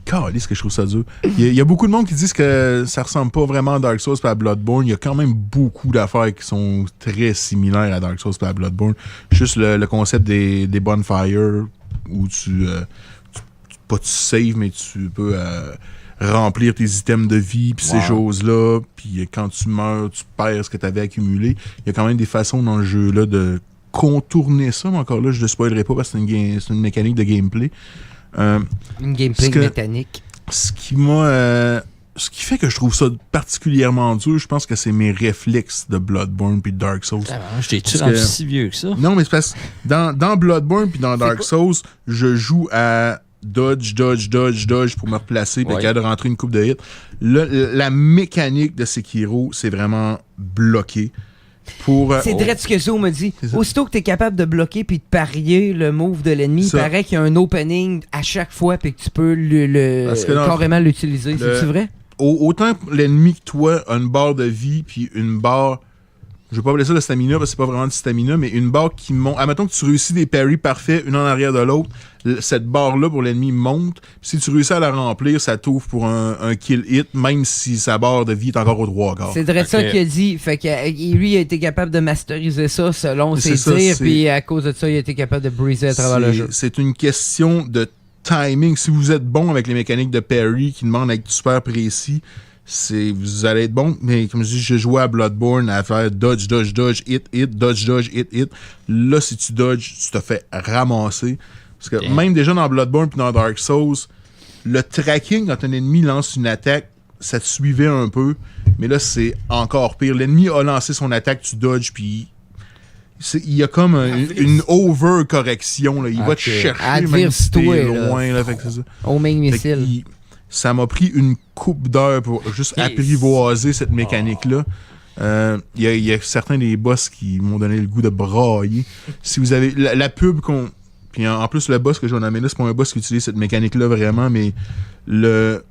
Calisse que je trouve ça dur. Il y a beaucoup de monde qui disent que ça ressemble pas vraiment à Dark Souls et à Bloodborne. Il y a quand même beaucoup d'affaires qui sont très similaires à Dark Souls et à Bloodborne. Juste le concept des bonfires où pas tu saves, mais tu peux remplir tes items de vie puis ces choses-là. Puis quand tu meurs, tu perds ce que tu avais accumulé. Il y a quand même des façons dans le jeu-là de contourner ça, mais encore là, je ne le spoilerai pas parce que c'est une mécanique de gameplay. Une gameplay mécanique. Ce qui m'a ce qui fait que je trouve ça particulièrement dur, je pense que c'est mes réflexes de Bloodborne puis de Dark Souls. Je t'ai-tu Parce rendu que- si vieux que ça? Non, mais c'est parce que dans Bloodborne puis dans Dark Souls, je joue à dodge pour me replacer puis Ouais. être capable de rentrer une coupe de hits. Là, la mécanique de Sekiro, c'est vraiment bloqué. Pour, C'est direct ce que Zo m'a dit. C'est ça. Aussitôt que t'es capable de bloquer puis de parier le move de l'ennemi, il Ça. paraît qu'il y a un opening à chaque fois puis que tu peux Parce que dans- carrément l'utiliser. le- C'est vrai? Autant l'ennemi que toi a une barre de vie puis une barre, je vais pas appeler ça le stamina parce que c'est pas vraiment du stamina, mais une barre qui monte. Admettons que tu réussis des parries parfaits, une en arrière de l'autre, cette barre-là pour l'ennemi monte. Puis si tu réussis à la remplir, ça t'ouvre pour un kill hit, même si sa barre de vie est encore aux 3/4. C'est direct ça Ok. qu'il a dit. Fait que lui, il a été capable de masteriser ça selon C'est ses ça, tirs, c'est- puis à cause de ça, il a été capable de briser à travers le jeu. C'est une question de timing. Si vous êtes bon avec les mécaniques de parry qui demandent d'être super précis, vous allez être bon. Mais comme je dis, je jouais à Bloodborne à faire dodge, hit, dodge, hit. Là, si tu dodges, tu te fais ramasser. Parce que Damn. même déjà dans Bloodborne puis dans Dark Souls, le tracking quand un ennemi lance une attaque, ça te suivait un peu. Mais là, c'est encore pire. L'ennemi a lancé son attaque, tu dodges, puis il y a comme une over-correction. Là. Il va te Ok. chercher Adverse même si t'es toi, là. loin. Là, fait que c'est ça. Homing Fait missile. qu'il- ça m'a pris une coupe d'heures pour juste Et apprivoiser cette mécanique-là. Il y a certains des boss qui m'ont donné le goût de brailler. Si vous avez la pub qu'on... Puis en plus, le boss que j'ai nommé là, c'est pas un boss qui utilise cette mécanique-là vraiment, mais le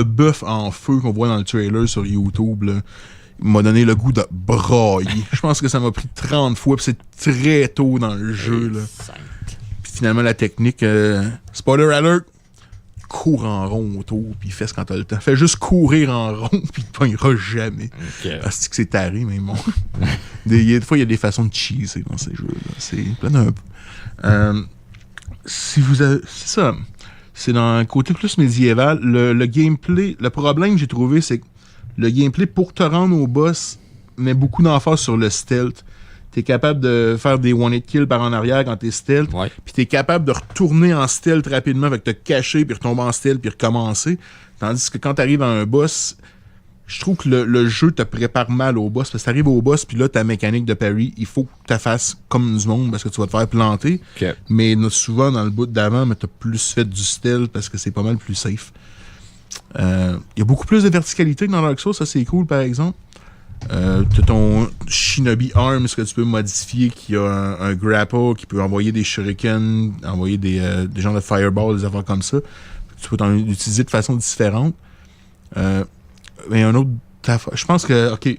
buff en feu qu'on voit dans le trailer sur YouTube, là, il m'a donné le goût de brailler. Je pense que ça m'a pris 30 fois, puis c'est très tôt dans le jeu. Là. Puis finalement, la technique, spoiler alert, cours en rond autour, puis fais ce quand t'as le temps. Fais juste courir en rond, puis il te pognera jamais. Ok. C'est que c'est taré, mais bon. Des fois, il y a des façons de cheeser dans ces jeux-là. C'est plein d'un peu. Si vous avez... C'est ça. C'est dans un côté plus médiéval. Le gameplay... Le problème que j'ai trouvé, c'est que le gameplay, pour te rendre au boss, met beaucoup d'emphase sur le stealth. T'es capable de faire des one-hit kills par en arrière quand t'es stealth. Ouais. Puis t'es capable de retourner en stealth rapidement avec te cacher, puis retomber en stealth, puis recommencer. Tandis que quand t'arrives à un boss... Je trouve que le jeu te prépare mal au boss. Parce que t'arrives au boss, puis là, ta mécanique de parry, il faut que tu fasses comme du monde parce que tu vas te faire planter. Ok. Mais souvent, dans le bout d'avant, t'as plus fait du stealth parce que c'est pas mal plus safe. Il y a beaucoup plus de verticalité que dans Dark Souls, ça c'est cool par exemple. T'as ton Shinobi Arms que tu peux modifier, qui a un grapple, qui peut envoyer des shurikens, envoyer des genres de fireball, des affaires comme ça. Tu peux t'en utiliser de façon différente. Mais un autre... Je pense que, ok,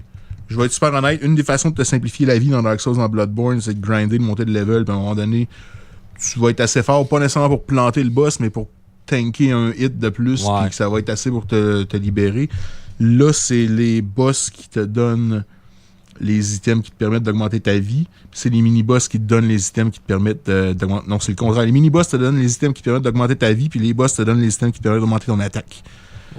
je vais être super honnête, une des façons de te simplifier la vie dans Dark Souls, dans Bloodborne, c'est de grinder, de monter de level, puis à un moment donné, tu vas être assez fort, pas nécessairement pour planter le boss, mais pour tanker un hit de plus, Ouais. puis que ça va être assez pour te libérer. Là, c'est les boss qui te donnent les items qui te permettent d'augmenter ta vie. Puis c'est les mini-boss qui te donnent les items qui te permettent d'augmenter... Non, c'est le contraire. Les mini-boss te donnent les items qui te permettent d'augmenter ta vie, puis les boss te donnent les items qui te permettent d'augmenter ton attaque.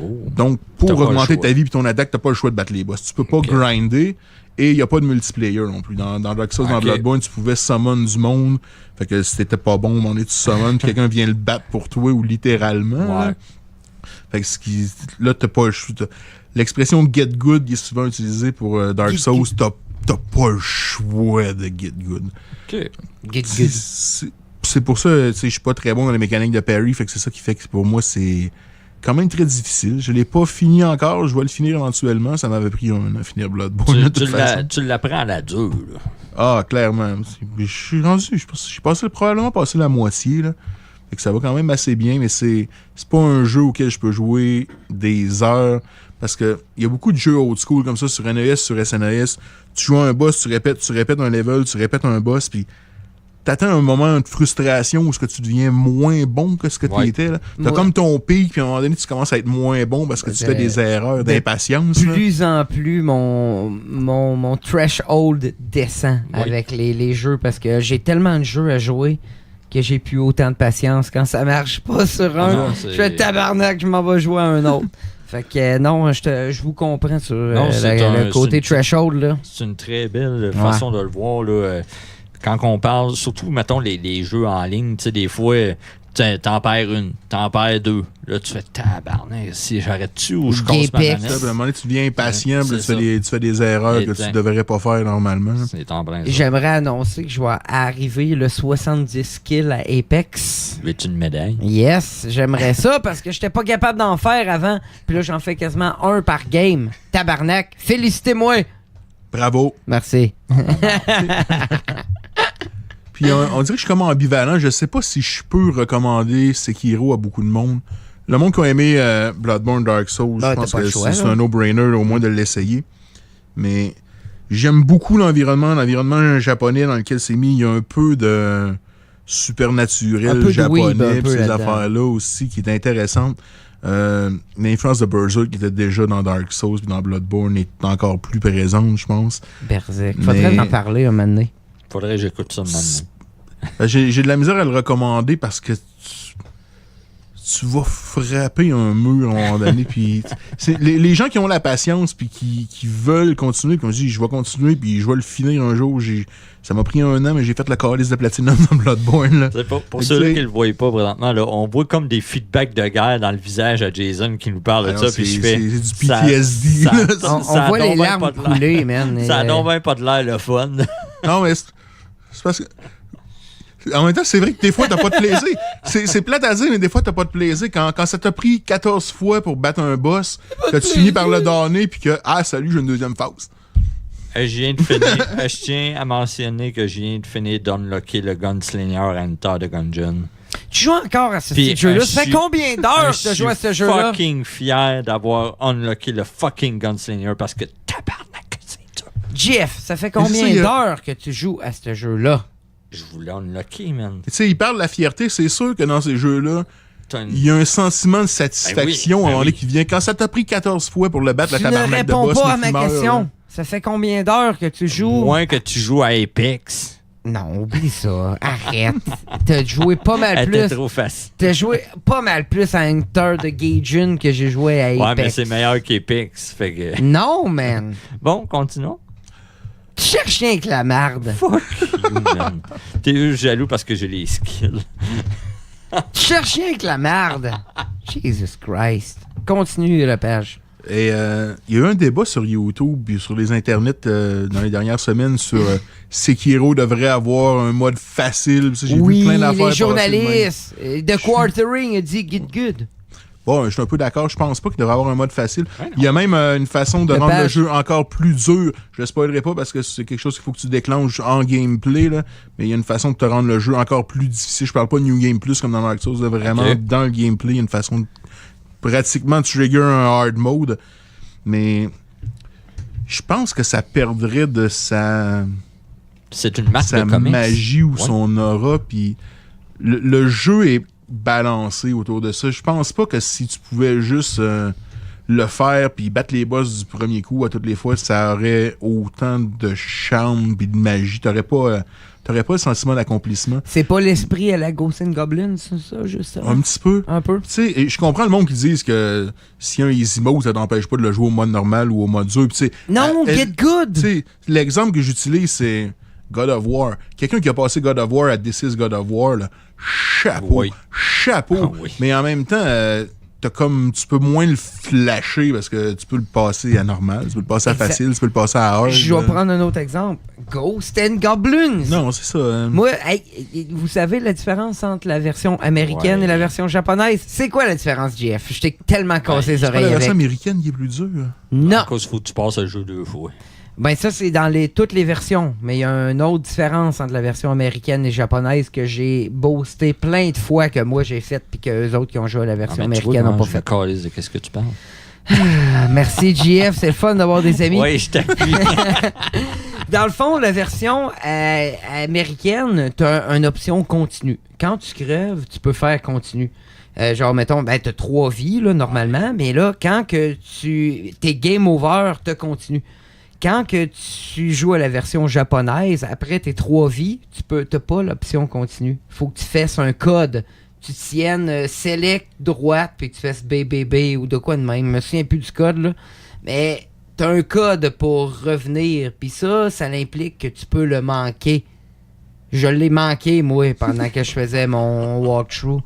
Oh. Donc, T'as pour pas le augmenter choix. ta vie et ton attaque, t'as pas le choix de battre les boss. Tu peux pas Ok. grinder et il n'y a pas de multiplayer non plus. Dans Dark Souls, dans Ok. Bloodborne, tu pouvais summon du monde. Fait que si t'étais pas bon, on est tu summon, puis quelqu'un vient le battre pour toi ou littéralement. Ouais. Là. Fait que là, t'as pas le choix. L'expression get good qui est souvent utilisée pour Dark Get Souls, t'as pas le choix de get good. Ok. Get C'est- good. C'est pour ça, tu sais, je suis pas très bon dans les mécaniques de parry, fait que c'est ça qui fait que pour moi, c'est quand même très difficile. Je l'ai pas fini encore, je vais le finir éventuellement. Ça m'avait pris un an à finir Bloodborne, de toute façon. Tu l'apprends à la dure. Là. Ah, clairement. Je suis rendu, j'ai probablement passé la moitié, là. Fait que ça va quand même assez bien, mais c'est pas un jeu auquel je peux jouer des heures. Parce que il y a beaucoup de jeux old school comme ça sur NES, sur SNES. Tu joues à un boss, tu répètes un level, tu répètes un boss, puis t'attends un moment de frustration où ce que tu deviens moins bon que ce que tu Ouais. étais. T'as Ouais. comme ton pic, puis à un moment donné, tu commences à être moins bon parce que tu fais des erreurs d'impatience. là. Plus en plus, mon threshold descend Oui. avec les jeux parce que j'ai tellement de jeux à jouer que j'ai plus autant de patience. Quand ça marche pas sur un, non, je fais tabarnak, je m'en vais jouer à un autre. Fait que non, je vous comprends sur Non, c'est le côté c'est une- threshold. Là. C'est une très belle façon de le voir. Là. Quand on parle, surtout, mettons, les jeux en ligne, tu sais, des fois, T'en perds une, t'en perds deux. Là, tu fais tabarnak, si j'arrête-tu ou je casse ma Gamepex. À un manette? moment donné, tu deviens impatient, puis c'est tu fais des erreurs que tu Exact. ne devrais pas faire normalement. C'est en plein ça. J'aimerais annoncer que je vais arriver le 70 kills à Apex. Veux-tu une médaille? Yes, j'aimerais ça parce que j'étais pas capable d'en faire avant. Puis là, j'en fais quasiment un par game. Tabarnak, félicitez-moi. Bravo. Merci. Puis on dirait que je suis comme ambivalent. Je sais pas si je peux recommander Sekiro à beaucoup de monde. Le monde qui a aimé Bloodborne, Dark Souls, Ben, je pense t'as pas que le choix, c'est là. un no-brainer au moins de l'essayer. Mais j'aime beaucoup l'environnement japonais dans lequel c'est mis. Il y a un peu de supernaturel Un peu de japonais, weeb, un puis peu ces là-dedans. affaires-là aussi qui est intéressante. L'influence de Berserk qui était déjà dans Dark Souls puis dans Bloodborne est encore plus présente, je pense. Berserk. Faudrait Mais- en parler un moment donné. Faudrait que j'écoute ça maintenant. J'ai de la misère à le recommander parce que tu vas frapper un mur à un moment donné. Puis les gens qui ont la patience puis qui veulent continuer, comme je dis, je vais continuer puis je vais le finir un jour. Ça m'a pris 1 an, mais j'ai fait la calice de Platinum dans Bloodborne. Là. C'est pour Fait que ceux tu sais- qui ne le voient pas présentement, là, on voit comme des feedbacks de guerre dans le visage à Jason qui nous parle de Alors, ça. Puis je fais. c'est du ça- PTSD. ça- là. On Ça a voit donc les ben larmes pas de l'air. couler, man. Ça a Et, donc bien pas de l'air le fun. Non, mais c'est parce que. En même temps, c'est vrai que des fois, t'as pas de plaisir. C'est plate à dire, mais des fois, t'as pas de plaisir. Quand ça t'a pris 14 fois pour battre un boss, que tu finis par le donner, puis que, salut, j'ai une deuxième phase. Je viens de finir. Je tiens à mentionner que je viens de finir d'unlocker le Gunslinger Enter the Gungeon. Tu joues encore à ce Puis, petit jeu-là? je Ça fait suis- combien d'heures que tu joues à ce Je suis jeu-là? fucking fier d'avoir unlocké le fucking Gunslinger parce que tabarnak, que c'est dur. Jeff, ça fait Mais c'est combien ça, il y a- d'heures que tu joues à ce jeu-là? Je voulais unlocker, man. Tu sais, il parle de la fierté. C'est sûr que dans ces jeux-là, T'as une- il y a un sentiment de satisfaction Ben oui, à un moment donné oui. qui vient. Quand ça t'a pris 14 fois pour le battre, Tu la ne tabarnak de réponds boss, pas à mais ma qui meurt, question. là. Ça fait combien d'heures que tu joues? Moins que tu joues à Apex. Non, oublie ça. Arrête. T'as joué pas mal Elle était plus. trop facile. T'as joué pas mal plus à Hunter de Gaijin que j'ai joué à Apex. Ouais, mais c'est meilleur qu'Apex. Fait que... Non, man. Bon, continuons. Tu cherches rien que la marde. Fuck you, man. T'es jaloux parce que j'ai les skills. Tu cherches rien que la marde. Jesus Christ. Continue la page. Et il y a eu un débat sur YouTube et sur les internets dans les dernières semaines sur Sekiro devrait avoir un mode facile. Ça, j'ai vu Oui, plein d'affaires les passer de même. journalistes. The Quartering a dit Get Good. Bon, je suis un peu d'accord. Je pense pas qu'il devrait avoir un mode facile. Ouais, non. Il y a même une façon de Le rendre le patch. jeu encore plus dur. Je le spoilerai pas parce que c'est quelque chose qu'il faut que tu déclenches en gameplay. Là. Mais il y a une façon de te rendre le jeu encore plus difficile. Je parle pas de New Game Plus comme dans Dark Souls. Là, vraiment, Ok. dans le gameplay, il y a une façon de pratiquement trigger un hard mode. Mais je pense que ça perdrait de sa C'est une marque sa de commerce. magie ou Ouais. son aura. Puis le jeu est balancé autour de ça. Je pense pas que si tu pouvais juste le faire puis battre les boss du premier coup à toutes les fois, ça aurait autant de charme puis de magie. T'aurais pas le sentiment d'accomplissement. C'est pas l'esprit à la Ghost and Goblin, c'est ça, justement? Un petit peu. Un peu. Tu sais, et je comprends le monde qui disent que si un easy mode, ça t'empêche pas de le jouer au mode normal ou au mode dur. Puis tu sais, Non, Get Good! Tu sais, l'exemple que j'utilise, c'est God of War. Quelqu'un qui a passé God of War à This is God of War, là, chapeau. Oui. Chapeau. Ah oui. Mais en même temps, tu peux moins le flasher parce que tu peux le passer à normal, tu peux le passer à Exact. facile, tu peux le passer à hard. Je vais là. prendre un autre exemple. Ghost and Goblins! Non, c'est ça. Moi, vous savez la différence entre la version américaine Ouais. et la version japonaise? C'est quoi la différence, Jeff? Je t'ai tellement cassé les C'est pas oreilles la avec. version américaine qui est plus dure. Non. À cause qu'il faut que tu passes le jeu 2 fois. Ben ça, c'est dans toutes les versions. Mais il y a une autre différence entre la version américaine et japonaise que j'ai boosté plein de fois que moi j'ai fait puis que eux autres qui ont joué à la version américaine n'ont pas Je me fait. calisse de qu'est-ce que tu parles. Ah, merci, JF. C'est le fun d'avoir des amis. Oui, je t'appuie. Dans le fond, la version américaine, tu as une option continue. Quand tu crèves, tu peux faire continue. Genre, mettons, ben, tu as 3 vies, là, normalement, mais là, quand que t'es game over, tu continues. Quand que tu joues à la version japonaise, après tes 3 vies, t'as pas l'option continue. Faut que tu fasses un code. Tu tiennes select droite, puis que tu fasses BBB ou de quoi de même. Je me souviens plus du code, là. Mais t'as un code pour revenir, puis ça implique que tu peux le manquer. Je l'ai manqué, moi, pendant que je faisais mon walkthrough.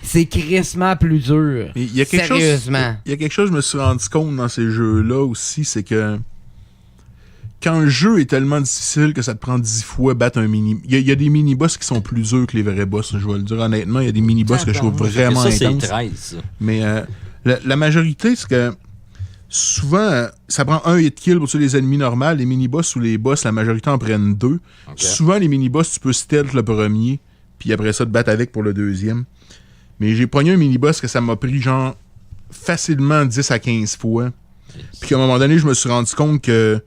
C'est crissement plus dur. Mais il y a quelque Sérieusement. chose, il y a quelque chose que je me suis rendu compte dans ces jeux-là aussi, c'est que quand le jeu est tellement difficile que ça te prend 10 fois battre un mini... Il y a des mini-boss qui sont plus durs que les vrais boss, je vais le dire honnêtement. Il y a des mini-boss que je trouve vraiment ça, intenses. c'est 13. Mais la majorité, c'est que souvent, ça prend un hit kill pour tuer les ennemis normaux. Les mini-boss ou les boss, la majorité en prennent 2. Ok. Souvent, les mini-boss, tu peux stealth le premier, puis après ça, te battre avec pour le deuxième. Mais j'ai pogné un mini-boss que ça m'a pris genre facilement 10 à 15 fois. Puis qu'à un moment donné, je me suis rendu compte que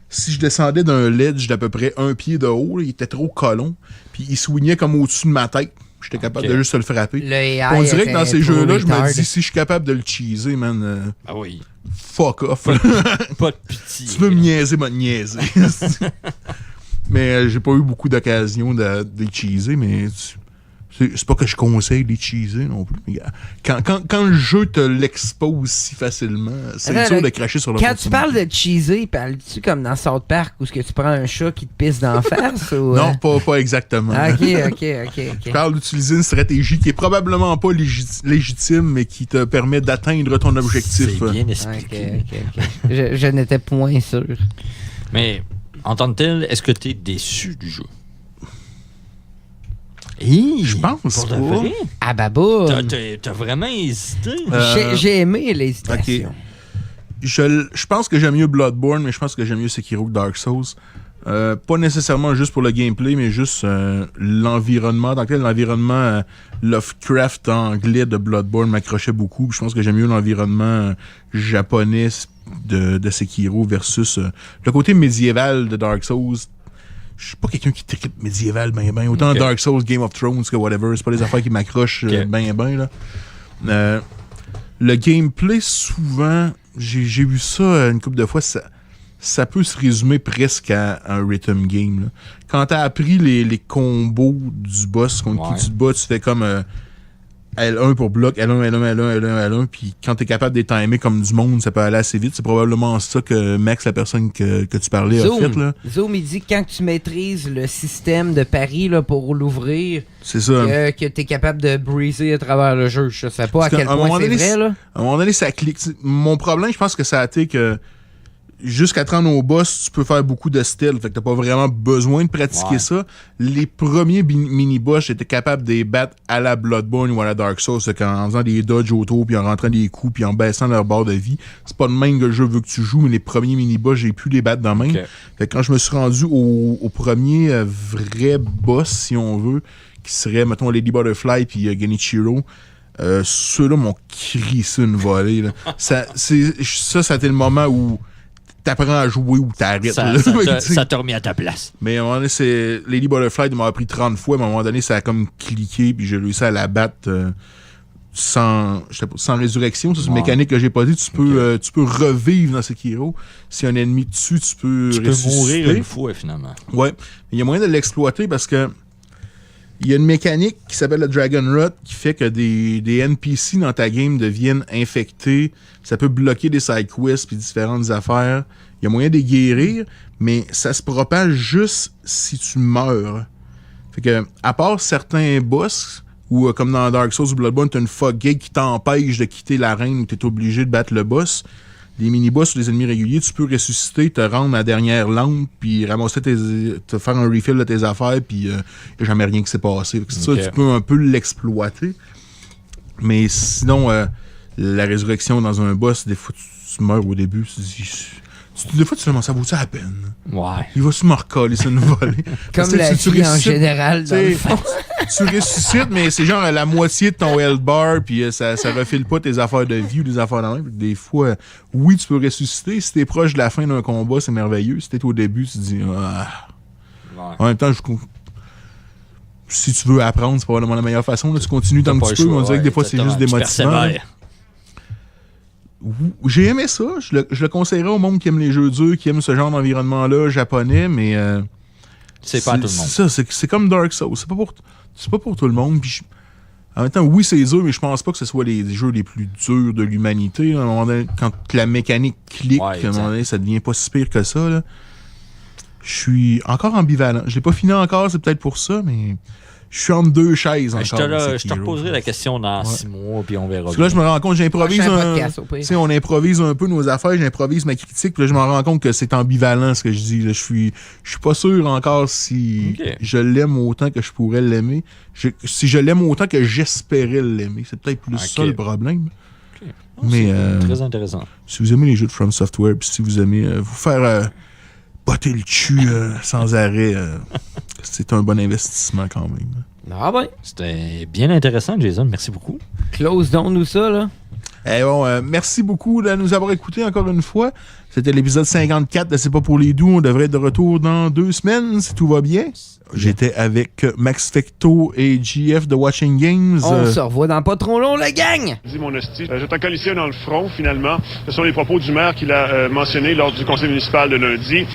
si je descendais d'un ledge d'à peu près 1 pied de haut, là, il était trop colon. Puis il soignait comme au-dessus de ma tête. J'étais capable de juste le frapper. Le AI On dirait que dans était ces trop jeux-là, je me retard. dis, si je suis capable de le cheeser, man, Ah oui. fuck off. Pas de pitié. Tu veux me niaiser, m'a niaiser. Mais j'ai pas eu beaucoup d'occasions de les cheeser, mais c'est pas que je conseille de les cheeser non plus. Mais quand le jeu te l'expose si facilement, c'est Attends, dur de cracher sur le Quand tu parles de cheeser, parles-tu comme dans South Park où ce que tu prends un chat qui te pisse d'en face? Ou, Non, pas exactement. Ah, ok. Je parle d'utiliser une stratégie qui est probablement pas légitime, mais qui te permet d'atteindre ton objectif. C'est bien Ok, expliqué. ok. Je n'étais point sûr. Mais, en tant que tel, est-ce que tu es déçu du jeu? Hi, Je pense pour de pas. vrai? Ah, baboum! T'as vraiment hésité? J'ai aimé l'hésitation. Je pense que j'aime mieux Bloodborne, mais je pense que j'aime mieux Sekiro que Dark Souls. Pas nécessairement juste pour le gameplay, mais juste l'environnement. Dans lequel l'environnement Lovecraft anglais de Bloodborne m'accrochait beaucoup. Je pense que j'aime mieux l'environnement japonais de Sekiro versus le côté médiéval de Dark Souls. Je suis pas quelqu'un qui tripe médiéval ben. Autant Ok. Dark Souls, Game of Thrones que whatever. C'est pas des affaires qui m'accrochent Ok. ben. Là. Le gameplay, souvent, j'ai vu ça une couple de fois, ça peut se résumer presque à un rhythm game. Là. Quand t'as appris les combos du boss contre Ouais. qui tu te bats, tu fais comme L1 pour bloc, L1, puis quand t'es capable de les timer comme du monde, ça peut aller assez vite. C'est probablement ça que Max, la personne que tu parlais, a fait. Là. Zoom, il dit que quand tu maîtrises le système de pari là, pour l'ouvrir, C'est ça. que tu es capable de breezer à travers le jeu. Je sais pas à Parce quel qu'à un point moment c'est donné, vrai. Là. À un moment donné, ça clique. Mon problème, je pense que ça a été que jusqu'à te rendre au boss, tu peux faire beaucoup de stealth. Fait que t'as pas vraiment besoin de pratiquer Ouais. ça. Les premiers mini-boss, j'étais capable de les battre à la Bloodborne ou à la Dark Souls. C'est en faisant des dodges autour, puis en rentrant des coups, puis en baissant leur barre de vie. C'est pas de même que le jeu veut que tu joues, mais les premiers mini-boss, j'ai pu les battre dans la main. Ok. Fait que quand je me suis rendu au premier vrai boss, si on veut, qui serait, mettons, Lady Butterfly puis Genichiro, ceux-là m'ont crissé une volée. Là. ça a été le moment où t'apprends à jouer ou t'arrêtes. Ça t'a remis à ta place. Mais à un moment donné, c'est Lady Butterfly m'a appris 30 fois, mais à un moment donné, ça a comme cliqué, puis j'ai réussi à la battre sans résurrection. Ça, c'est une Ouais. mécanique que j'ai pas dit. Tu peux revivre dans Sekiro. Si un ennemi dessus, tu peux Tu peux ressusciter. mourir une fois, finalement. Ouais. Mais il y a moyen de l'exploiter parce que il y a une mécanique qui s'appelle le Dragon Rot qui fait que des NPC dans ta game deviennent infectés. Ça peut bloquer des side quests puis différentes affaires. Il y a moyen de les guérir, mais ça se propage juste si tu meurs. Fait que, à part certains boss, ou comme dans Dark Souls ou Bloodborne, t'as une fog gate qui t'empêche de quitter l'arène où t'es obligé de battre le boss. Les mini-boss ou les ennemis réguliers, tu peux ressusciter, te rendre à la dernière lampe, puis ramasser te faire un refill de tes affaires, puis y a jamais rien qui s'est passé. Fait que ça, Ok. tu peux un peu l'exploiter. Mais sinon, la résurrection dans un boss, des fois, tu meurs au début, des fois, tu te demandes, ça vaut-tu la peine? Ouais. Il va-tu me recoller sur une volée? Parce Comme que la tu vie en ressuscites, général, dans le t'sais, fond. tu ressuscites, mais c'est genre à la moitié de ton health bar, puis ça refile pas tes affaires de vie ou des affaires dans Des fois, oui, tu peux ressusciter. Si t'es proche de la fin d'un combat, c'est merveilleux. Si t'es au début, tu te dis, ah. Ouais. En même temps, si tu veux apprendre, c'est pas vraiment la meilleure façon. Là, tu continues tant que tu peux, mais on dirait que des fois, c'est juste démotivant. là. J'ai aimé ça. Je le conseillerais au monde qui aime les jeux durs, qui aime ce genre d'environnement-là japonais, mais C'est pas à tout le monde. C'est ça, c'est comme Dark Souls. C'est pas pour tout le monde. Puis en même temps, oui, c'est dur, mais je pense pas que ce soit les jeux les plus durs de l'humanité. À un moment donné, quand la mécanique clique, Ouais, à un moment donné, ça devient pas si pire que ça. Là. je suis encore ambivalent. Je l'ai pas fini encore, c'est peut-être pour ça, mais je suis entre deux chaises encore. Je te reposerai la question dans 6 mois, puis on verra. Parce que là, je me rends compte, j'improvise podcast, au pire. Tu sais, on improvise un peu nos affaires, j'improvise ma critique, puis là, je me rends compte que c'est ambivalent ce que je dis. Là, je suis pas sûr encore si je l'aime autant que je pourrais l'aimer. Si je l'aime autant que j'espérais l'aimer. C'est peut-être plus ça le problème. Mais très intéressant. Si vous aimez les jeux de From Software, puis si vous aimez vous faire botter le cul sans arrêt, c'est un bon investissement quand même. Ah ben. C'était bien intéressant, Jason. Merci beaucoup. Close donc-nous ça, là. Eh bon, merci beaucoup de nous avoir écoutés encore une fois. C'était l'épisode 54 de C'est pas pour les doux. On devrait être de retour dans 2 semaines, si tout va bien. J'étais avec Max Fecto et JF de Watching Games. On se revoit dans pas trop long, la gang! Dis mon hostie, je t'en colle ici dans le front, finalement. Ce sont les propos du maire qu'il a mentionnés lors du conseil municipal de lundi.